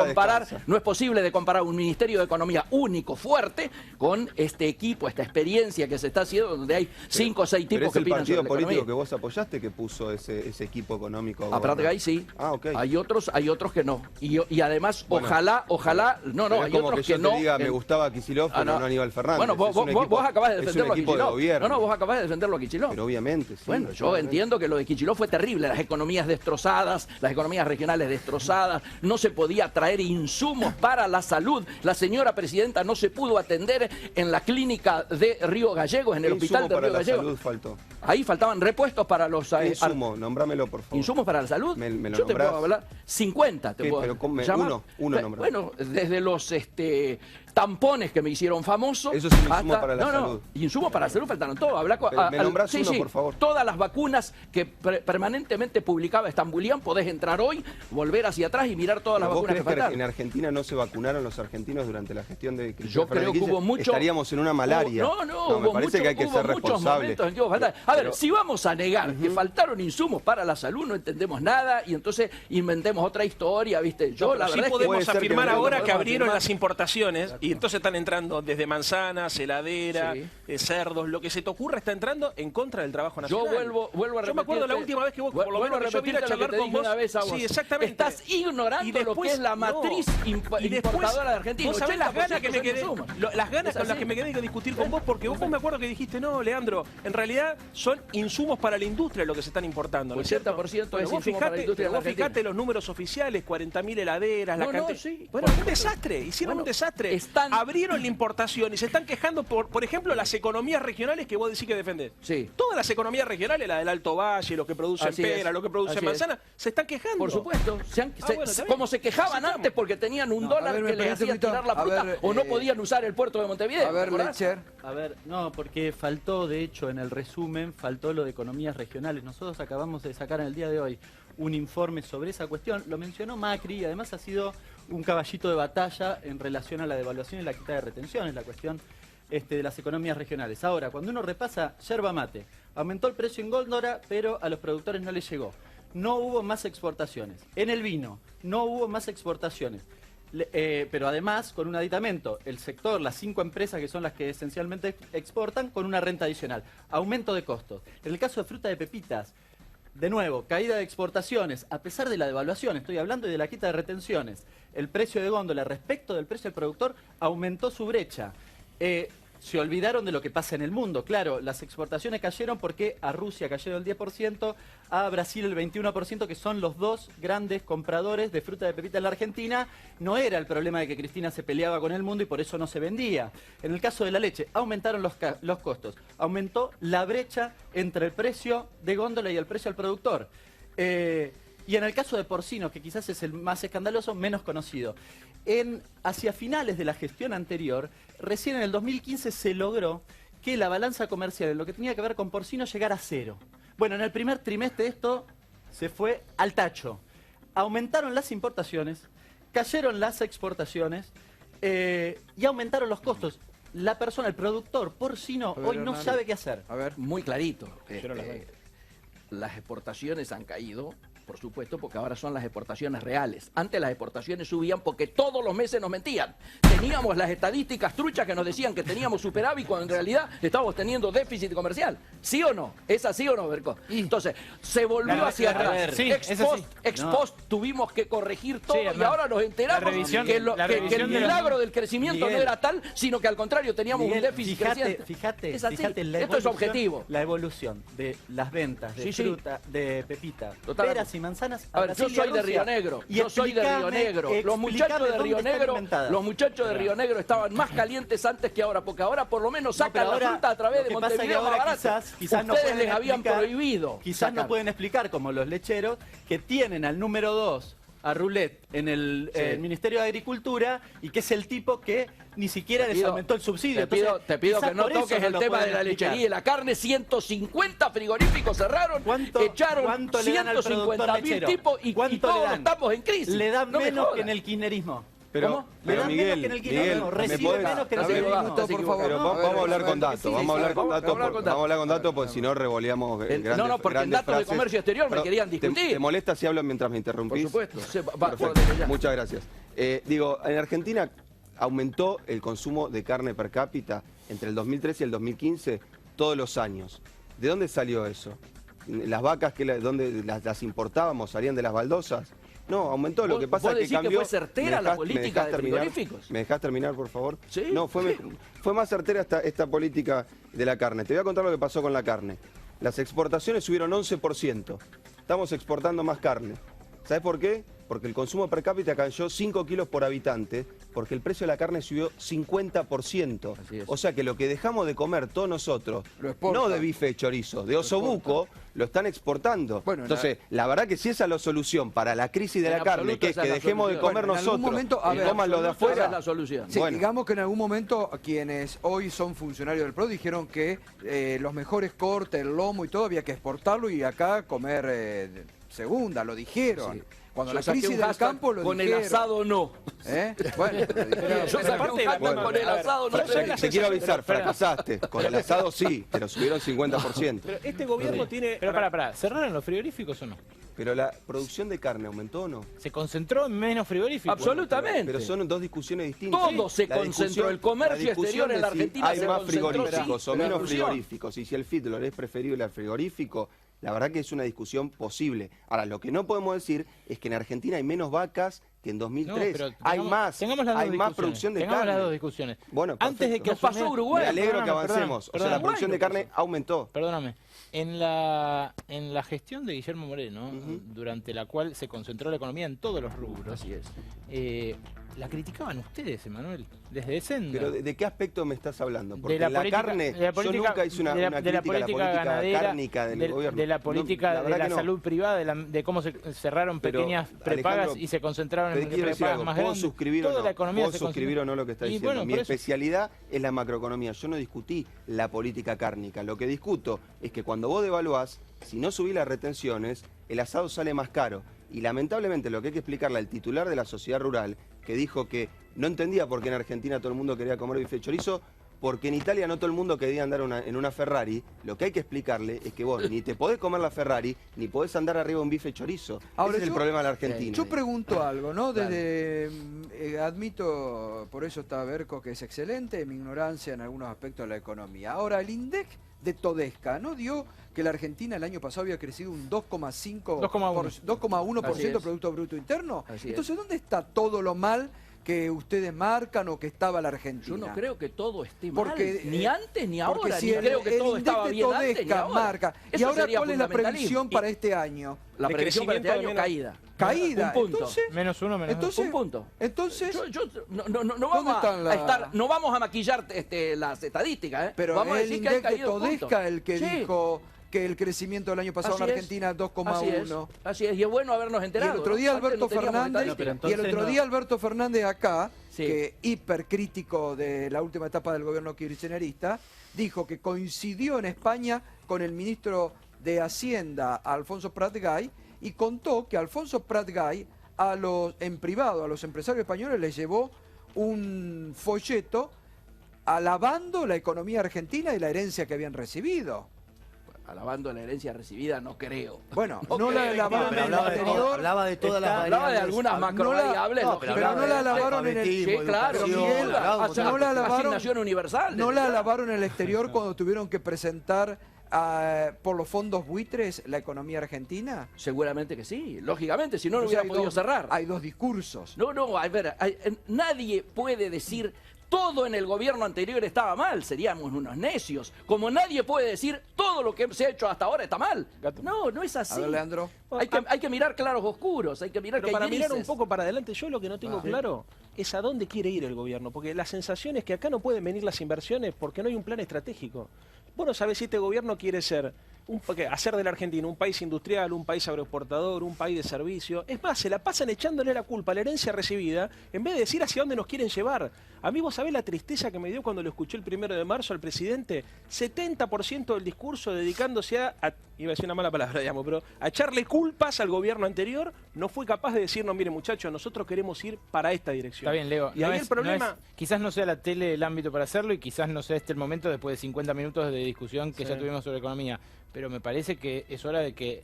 comparar un Ministerio de Economía único, fuerte, con este equipo, esta experiencia que se está haciendo, donde hay 5 o 6 tipos que opinan sobre la economía. ¿Pero es el partido político que vos apoyaste que puso ese equipo económico? Aparte de ahí sí. Ah, ok. Hay otros que no. Y además, bueno, ojalá, no, hay otros que no. Diga, me gustaba Kicillof, pero no Aníbal Fernández. Bueno, vos acabás de defenderlo a Kicillof. No, vos acabás de defenderlo a Kicillof. Pero obviamente, sí. Bueno, yo entiendo que lo de Kicillof fue terrible, las economías destrozadas, las economías regionales destrozadas, no se podía traer insumos para la salud. La señora presidenta no se pudo atender en la clínica de Río Gallegos, en el hospital de Río Gallegos. Salud faltó? Ahí faltaban repuestos para los... Insumos, nombrámelo, por favor. ¿Insumos para la salud? ¿Me lo yo te puedo hablar 50, te puedo llamar. Uno nombrame. Bueno, desde los tampones que me hicieron famoso. Eso es un insumo para la salud. Insumos para la salud faltaron todos. ¿Me nombrás uno, por favor? Todas las vacunas que permanentemente publicaba Estambulián, podés entrar hoy, volver hacia atrás y mirar todas las vacunas que faltaron. ¿En Argentina no se vacunaron los argentinos durante la gestión de Cristina Yo creo que hubo mucho... Estaríamos en una malaria. Me parece que hay que ser responsable. A ver, si vamos a negar que faltaron insumos para la salud, no entendemos nada y entonces inventemos otra historia, ¿viste? Yo la verdad podemos afirmar ahora que abrieron las importaciones y entonces están entrando desde manzanas, heladera, cerdos, lo que se te ocurra está entrando en contra del trabajo nacional. Yo vuelvo a repetir. Yo me acuerdo la última vez que vos, por lo menos que yo vine a charlar con vos. Sí, exactamente. Estás ignorando lo que es la matriz importadora de Argentina. ¿Vos sabés las ganas que me quedé? Las ganas con las que me quedé de discutir con vos, porque vos me acuerdo que dijiste, no, Leandro, en realidad son insumos para la industria lo que se están importando. 80% es insumo para la industria. Vos fijate los números oficiales, 40.000 heladeras, la cantidad. Bueno, un desastre, hicieron un desastre. Abrieron la importación y se están quejando por ejemplo, las economías regionales que vos decís que defendés. Sí. Todas las economías regionales, la del Alto Valle, los que producen pera, los que producen manzana, se están quejando. Por supuesto. Como se quejaban antes porque tenían un dólar que les hacía tirar la fruta o no podían usar el puerto de Montevideo. A ver, Lecher. A ver, no, porque faltó, de hecho, en el resumen, faltó lo de economías regionales. Nosotros acabamos de sacar en el día de hoy un informe sobre esa cuestión. Lo mencionó Macri y además ha sido un caballito de batalla en relación a la devaluación y la quita de retenciones, la cuestión de las economías regionales. Ahora, cuando uno repasa yerba mate, aumentó el precio en Góndora, pero a los productores no les llegó. No hubo más exportaciones. En el vino, no hubo más exportaciones. Pero además, con un aditamento, el sector, las 5 empresas que son las que esencialmente exportan, con una renta adicional. Aumento de costos. En el caso de fruta de pepitas, de nuevo, caída de exportaciones, a pesar de la devaluación, estoy hablando de la quita de retenciones. El precio de góndola respecto del precio del productor aumentó su brecha. Se olvidaron de lo que pasa en el mundo. Claro, las exportaciones cayeron porque a Rusia cayeron el 10%, a Brasil el 21%, que son los dos grandes compradores de fruta de pepita en la Argentina. No era el problema de que Cristina se peleaba con el mundo y por eso no se vendía. En el caso de la leche, aumentaron los costos. Aumentó la brecha entre el precio de góndola y el precio al productor. Y en el caso de porcinos, que quizás es el más escandaloso, menos conocido. Hacia finales de la gestión anterior, recién en el 2015 se logró que la balanza comercial en lo que tenía que ver con porcinos llegara a 0. Bueno, en el primer trimestre esto se fue al tacho. Aumentaron las importaciones, cayeron las exportaciones y aumentaron los costos. La persona, el productor porcino, hoy no sabe qué hacer. A ver, muy clarito. Las exportaciones han caído, por supuesto, porque ahora son las exportaciones reales. Antes las exportaciones subían porque todos los meses nos mentían. Teníamos las estadísticas truchas que nos decían que teníamos superávit cuando en realidad estábamos teniendo déficit comercial. ¿Sí o no? ¿Es así o no, Berco? Entonces, se volvió hacia atrás. Ex post tuvimos que corregir todo y ahora nos enteramos que el milagro del crecimiento no era tal, sino que al contrario teníamos un déficit creciente. Fíjate, esto es objetivo. La evolución de las ventas de fruta, de pepita, peras y manzanas. A ver, yo soy de Río Negro. Los muchachos de Río Negro estaban más calientes antes que ahora, porque ahora por lo menos sacan la fruta a través de Montevideo más barata. Ustedes les habían prohibido. Quizás no pueden explicar, como los lecheros, que tienen al número 2 a Roulette en el Ministerio de Agricultura y que es el tipo que ni siquiera les aumentó el subsidio. Te pido que no toques el tema de la lechería y la carne. 150 frigoríficos cerraron, echaron 150.000 tipos y todos estamos en crisis. Le dan menos que en el kirchnerismo. Pero Miguel, recibe menos que en el gobierno. por favor. Pero vamos a hablar con datos, vamos a hablar con datos, porque si no revoleamos grandes No, porque en datos de comercio exterior me querían discutir. ¿Te molesta si hablo mientras me interrumpís? Por supuesto. Perfecto. Muchas gracias. Digo, en Argentina aumentó el consumo de carne per cápita entre el 2013 y el 2015 todos los años. ¿De dónde salió eso? ¿Las vacas donde las importábamos salían de las baldosas? No, aumentó. Lo que pasa es que cambió. Que fue certera la política de frigoríficos? ¿Me dejás terminar, por favor? Sí. No, fue más certera esta política de la carne. Te voy a contar lo que pasó con la carne. Las exportaciones subieron 11%. Estamos exportando más carne. ¿Sabes por qué? Porque el consumo per cápita cayó 5 kilos por habitante, porque el precio de la carne subió 50%. O sea que lo que dejamos de comer todos nosotros, no de bife de chorizo, de osobuco, lo están exportando. Bueno, entonces, la verdad que si esa es la solución para la crisis de la carne, que es que dejemos de comer nosotros y coman lo de afuera, es la solución. Sí, digamos que en algún momento quienes hoy son funcionarios del PRO dijeron que los mejores cortes, el lomo y todo, había que exportarlo y acá comer segunda, lo dijeron. Sí. Cuando la crisis del campo lo con dijeron. El asado no. Bueno, yo saqué un hashtag con el asado no. Te quiero avisar, fracasaste. Con el asado sí, pero subieron 50%. Pero este gobierno tiene... Pero pará, ¿cerraron los frigoríficos o no? Pero la producción de carne aumentó o no. ¿Se concentró en menos frigoríficos? Absolutamente. Pero son dos discusiones distintas. Todo se concentró. El comercio exterior en la Argentina hay más frigoríficos o menos frigoríficos. Y si el feedlot es preferible al frigorífico, la verdad que es una discusión posible. Ahora, lo que no podemos decir es que en Argentina hay menos vacas que en 2003. No, hay más producción de carne. Las dos discusiones. Bueno, antes de que pasó Uruguay. Me alegro que avancemos. O sea, la producción de carne aumentó. Perdóname. En la gestión de Guillermo Moreno, durante la cual se concentró la economía en todos los rubros, así es. La criticaban ustedes, Emanuel, desde Senda. ¿Pero de qué aspecto me estás hablando? Porque yo nunca hice una crítica a la política cárnica del gobierno. De la política de la salud privada, de cómo se cerraron pequeñas prepagas y se concentraron en prepagas más grandes. Toda la economía ¿puedo suscribir o no lo que está diciendo? Bueno, mi especialidad es la macroeconomía. Yo no discutí la política cárnica. Lo que discuto es que cuando vos devaluás, si no subís las retenciones, el asado sale más caro. Y lamentablemente lo que hay que explicarle al titular de la sociedad rural, que dijo que no entendía por qué en Argentina todo el mundo quería comer bife de chorizo, porque en Italia no todo el mundo quería andar en una Ferrari. Lo que hay que explicarle es que vos ni te podés comer la Ferrari, ni podés andar arriba de un bife de chorizo. Ahora, ese es el problema de la Argentina. Yo pregunto algo, ¿no? Admito, por eso está Berco, que es excelente, mi ignorancia en algunos aspectos de la economía. Ahora, el INDEC de Todesca, ¿no dio que la Argentina el año pasado había crecido un 2,1% del Producto Bruto Interno? Entonces, ¿dónde está todo lo mal que ustedes marcan o que estaba la Argentina? Yo no creo que todo esté mal, porque, ni antes ni ahora, si ni creo que todo estaba bien antes ni ahora. Marca. ¿Y ahora cuál es la previsión para este año? La previsión para este año, caída. Caída. Un punto. Entonces, -1, entonces, un punto. Entonces, no vamos a maquillar las estadísticas, pero vamos a decir que hay caído de Todesca el que dijo que el crecimiento del año pasado en Argentina 2,1. Así es, y es bueno habernos enterado. Y el otro día Alberto Fernández, acá, que hipercrítico de la última etapa del gobierno kirchnerista, dijo que coincidió en España con el ministro de Hacienda, Alfonso Prat-Gay, y contó que Alfonso Prat-Gay en privado a los empresarios españoles les llevó un folleto alabando la economía argentina y la herencia que habían recibido. Alabando la herencia recibida, no creo. Bueno, no la alabaron en el anterior. Hablaba de todas las variables. Hablaba de algunas macrovariables. Pero no la alabaron en el... Sí, claro. No la alabaron, asignación universal. No la alabaron en el exterior cuando tuvieron que presentar por los fondos buitres la economía argentina. Seguramente que sí, lógicamente, si no, no hubiera podido cerrar. Hay dos discursos. No, a ver, nadie puede decir... Todo en el gobierno anterior estaba mal, seríamos unos necios. Como nadie puede decir todo lo que se ha hecho hasta ahora está mal. No, no es así. A ver, Leandro. Hay que mirar claros oscuros, hay que mirar que hay para grises. Mirar un poco para adelante, yo lo que no tengo claro es a dónde quiere ir el gobierno, porque la sensación es que acá no pueden venir las inversiones porque no hay un plan estratégico. Vos no sabés si este gobierno quiere ser hacer de la Argentina un país industrial, un país agroexportador, un país de servicio. Es más, se la pasan echándole la culpa a la herencia recibida en vez de decir hacia dónde nos quieren llevar. A mí vos sabés la tristeza que me dio cuando lo escuché el 1 de marzo al presidente. 70% del discurso dedicándose a iba a decir una mala palabra, digamos, pero a echarle culpas al gobierno anterior, no fue capaz de decirnos, mire muchachos, nosotros queremos ir para esta dirección. Está bien, Leo. Y ahí el problema... quizás no sea la tele el ámbito para hacerlo y quizás no sea este el momento después de 50 minutos de discusión que ya tuvimos sobre economía, pero me parece que es hora de que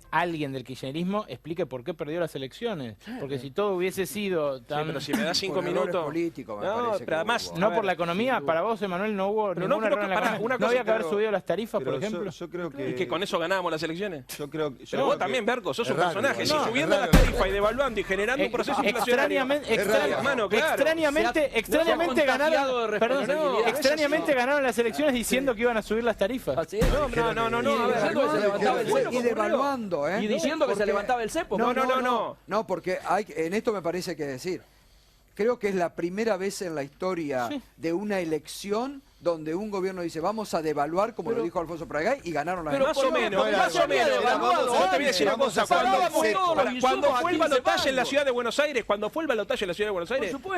alguien del kirchnerismo explique por qué perdió las elecciones. Porque si todo hubiese sido tan... Sí, pero si me da 5 minutos... político, me no, parece pero además... No por la economía, para vos, Emanuel, no hubo ningún error en la economía. ¿No había que haber subido las tarifas, por ejemplo? Yo creo que... ¿Y que con eso ganábamos las elecciones? Yo creo que... Pero vos también, Berco, sos un personaje. Es Si raro, subiendo las tarifas y devaluando y generando un proceso inflacionario... Extrañamente ganaron las elecciones diciendo que iban a subir las tarifas. Y devaluando, ¿eh? Y diciendo que se levantaba el cepo. No, porque en esto me parece que decir, creo que es la primera vez en la historia de una elección donde un gobierno dice vamos a devaluar, como lo dijo Alfonso Pradegay, y ganaron las elecciones. Más o menos. Yo te voy a decir una cosa. Cuando fue el balotaje en la ciudad de Buenos Aires,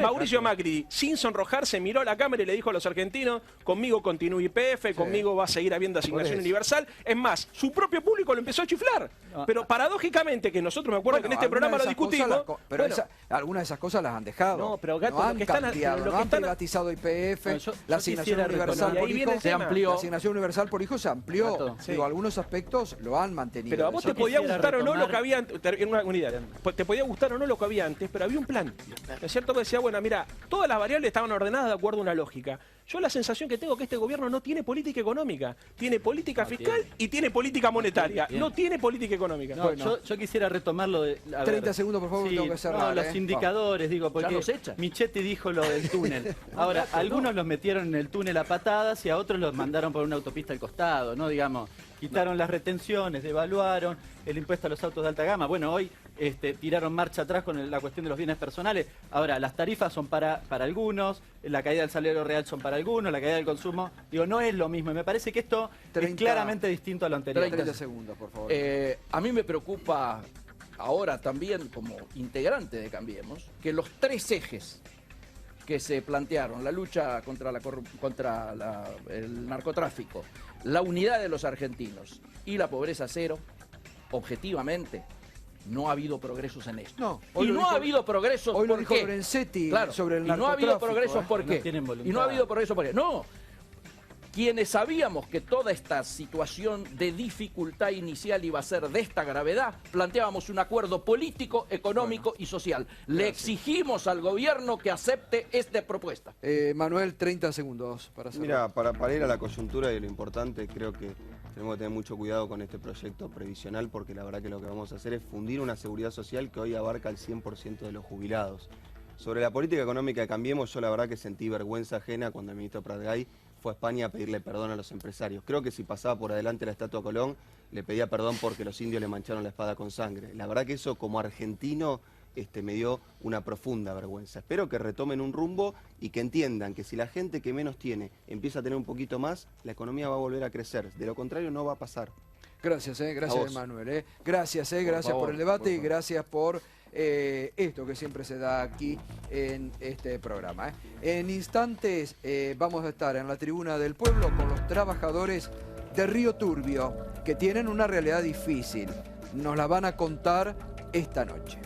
Mauricio Macri, sin sonrojarse, miró a la cámara y le dijo a los argentinos, conmigo continúa YPF, conmigo va a seguir habiendo asignación universal. Es más, su propio público lo empezó a chiflar. Pero paradójicamente, que nosotros me acuerdo que en este programa lo discutimos... Pero algunas de esas cosas las han dejado. No, pero Gato, no han cambiado, no han privatizado YPF, la asignación universal por hijo se amplió. La asignación universal por hijo se amplió. Digo, algunos aspectos lo han mantenido. Pero a vos te podía gustar o no lo que había antes, en una unidad, te podía gustar o no lo que había antes, pero había un plan. ¿No es cierto? Que decía, bueno, mira, todas las variables estaban ordenadas de acuerdo a una lógica. Yo la sensación que tengo es que este gobierno no tiene política económica, tiene política fiscal y tiene política monetaria, no tiene política económica. No, yo quisiera retomarlo de... 30 segundos, por favor, tengo que cerrar. Los indicadores, digo, porque Michetti dijo lo del túnel. Ahora, algunos los metieron en el túnel a patadas y a otros los mandaron por una autopista al costado, ¿no? Digamos, quitaron las retenciones, devaluaron el impuesto a los autos de alta gama. Bueno, hoy tiraron marcha atrás con la cuestión de los bienes personales. Ahora, las tarifas son para algunos, la caída del salario real son para algunos, la caída del consumo, digo, no es lo mismo. Y me parece que esto es claramente distinto a lo anterior. 30 segundos, por favor. A mí me preocupa ahora también, como integrante de Cambiemos, que los 3 ejes que se plantearon, la lucha contra el narcotráfico, la unidad de los argentinos y la pobreza cero, objetivamente, no ha habido progresos en esto. Y no ha habido progresos hoy ¿por lo dijo qué? Lorenzetti sobre el narcotráfico. Y no ha habido progresos ¿por qué? Y no ha habido progresos ¿por qué? No. Quienes sabíamos que toda esta situación de dificultad inicial iba a ser de esta gravedad, planteábamos un acuerdo político, económico y social. Le exigimos al gobierno que acepte esta propuesta. Manuel, 30 segundos para cerrar. Mira, para ir a la coyuntura y lo importante, creo que tenemos que tener mucho cuidado con este proyecto previsional, porque la verdad que lo que vamos a hacer es fundir una seguridad social que hoy abarca el 100% de los jubilados. Sobre la política económica de Cambiemos, yo la verdad que sentí vergüenza ajena cuando el ministro Pradegay fue a España a pedirle perdón a los empresarios. Creo que si pasaba por adelante la estatua Colón, le pedía perdón porque los indios le mancharon la espada con sangre. La verdad que eso, como argentino, me dio una profunda vergüenza. Espero que retomen un rumbo y que entiendan que si la gente que menos tiene empieza a tener un poquito más, la economía va a volver a crecer. De lo contrario, no va a pasar. Gracias, gracias, Manuel. Gracias, gracias por el debate y gracias por esto que siempre se da aquí en este programa. En instantes vamos a estar en la Tribuna del Pueblo con los trabajadores de Río Turbio, que tienen una realidad difícil. Nos la van a contar esta noche.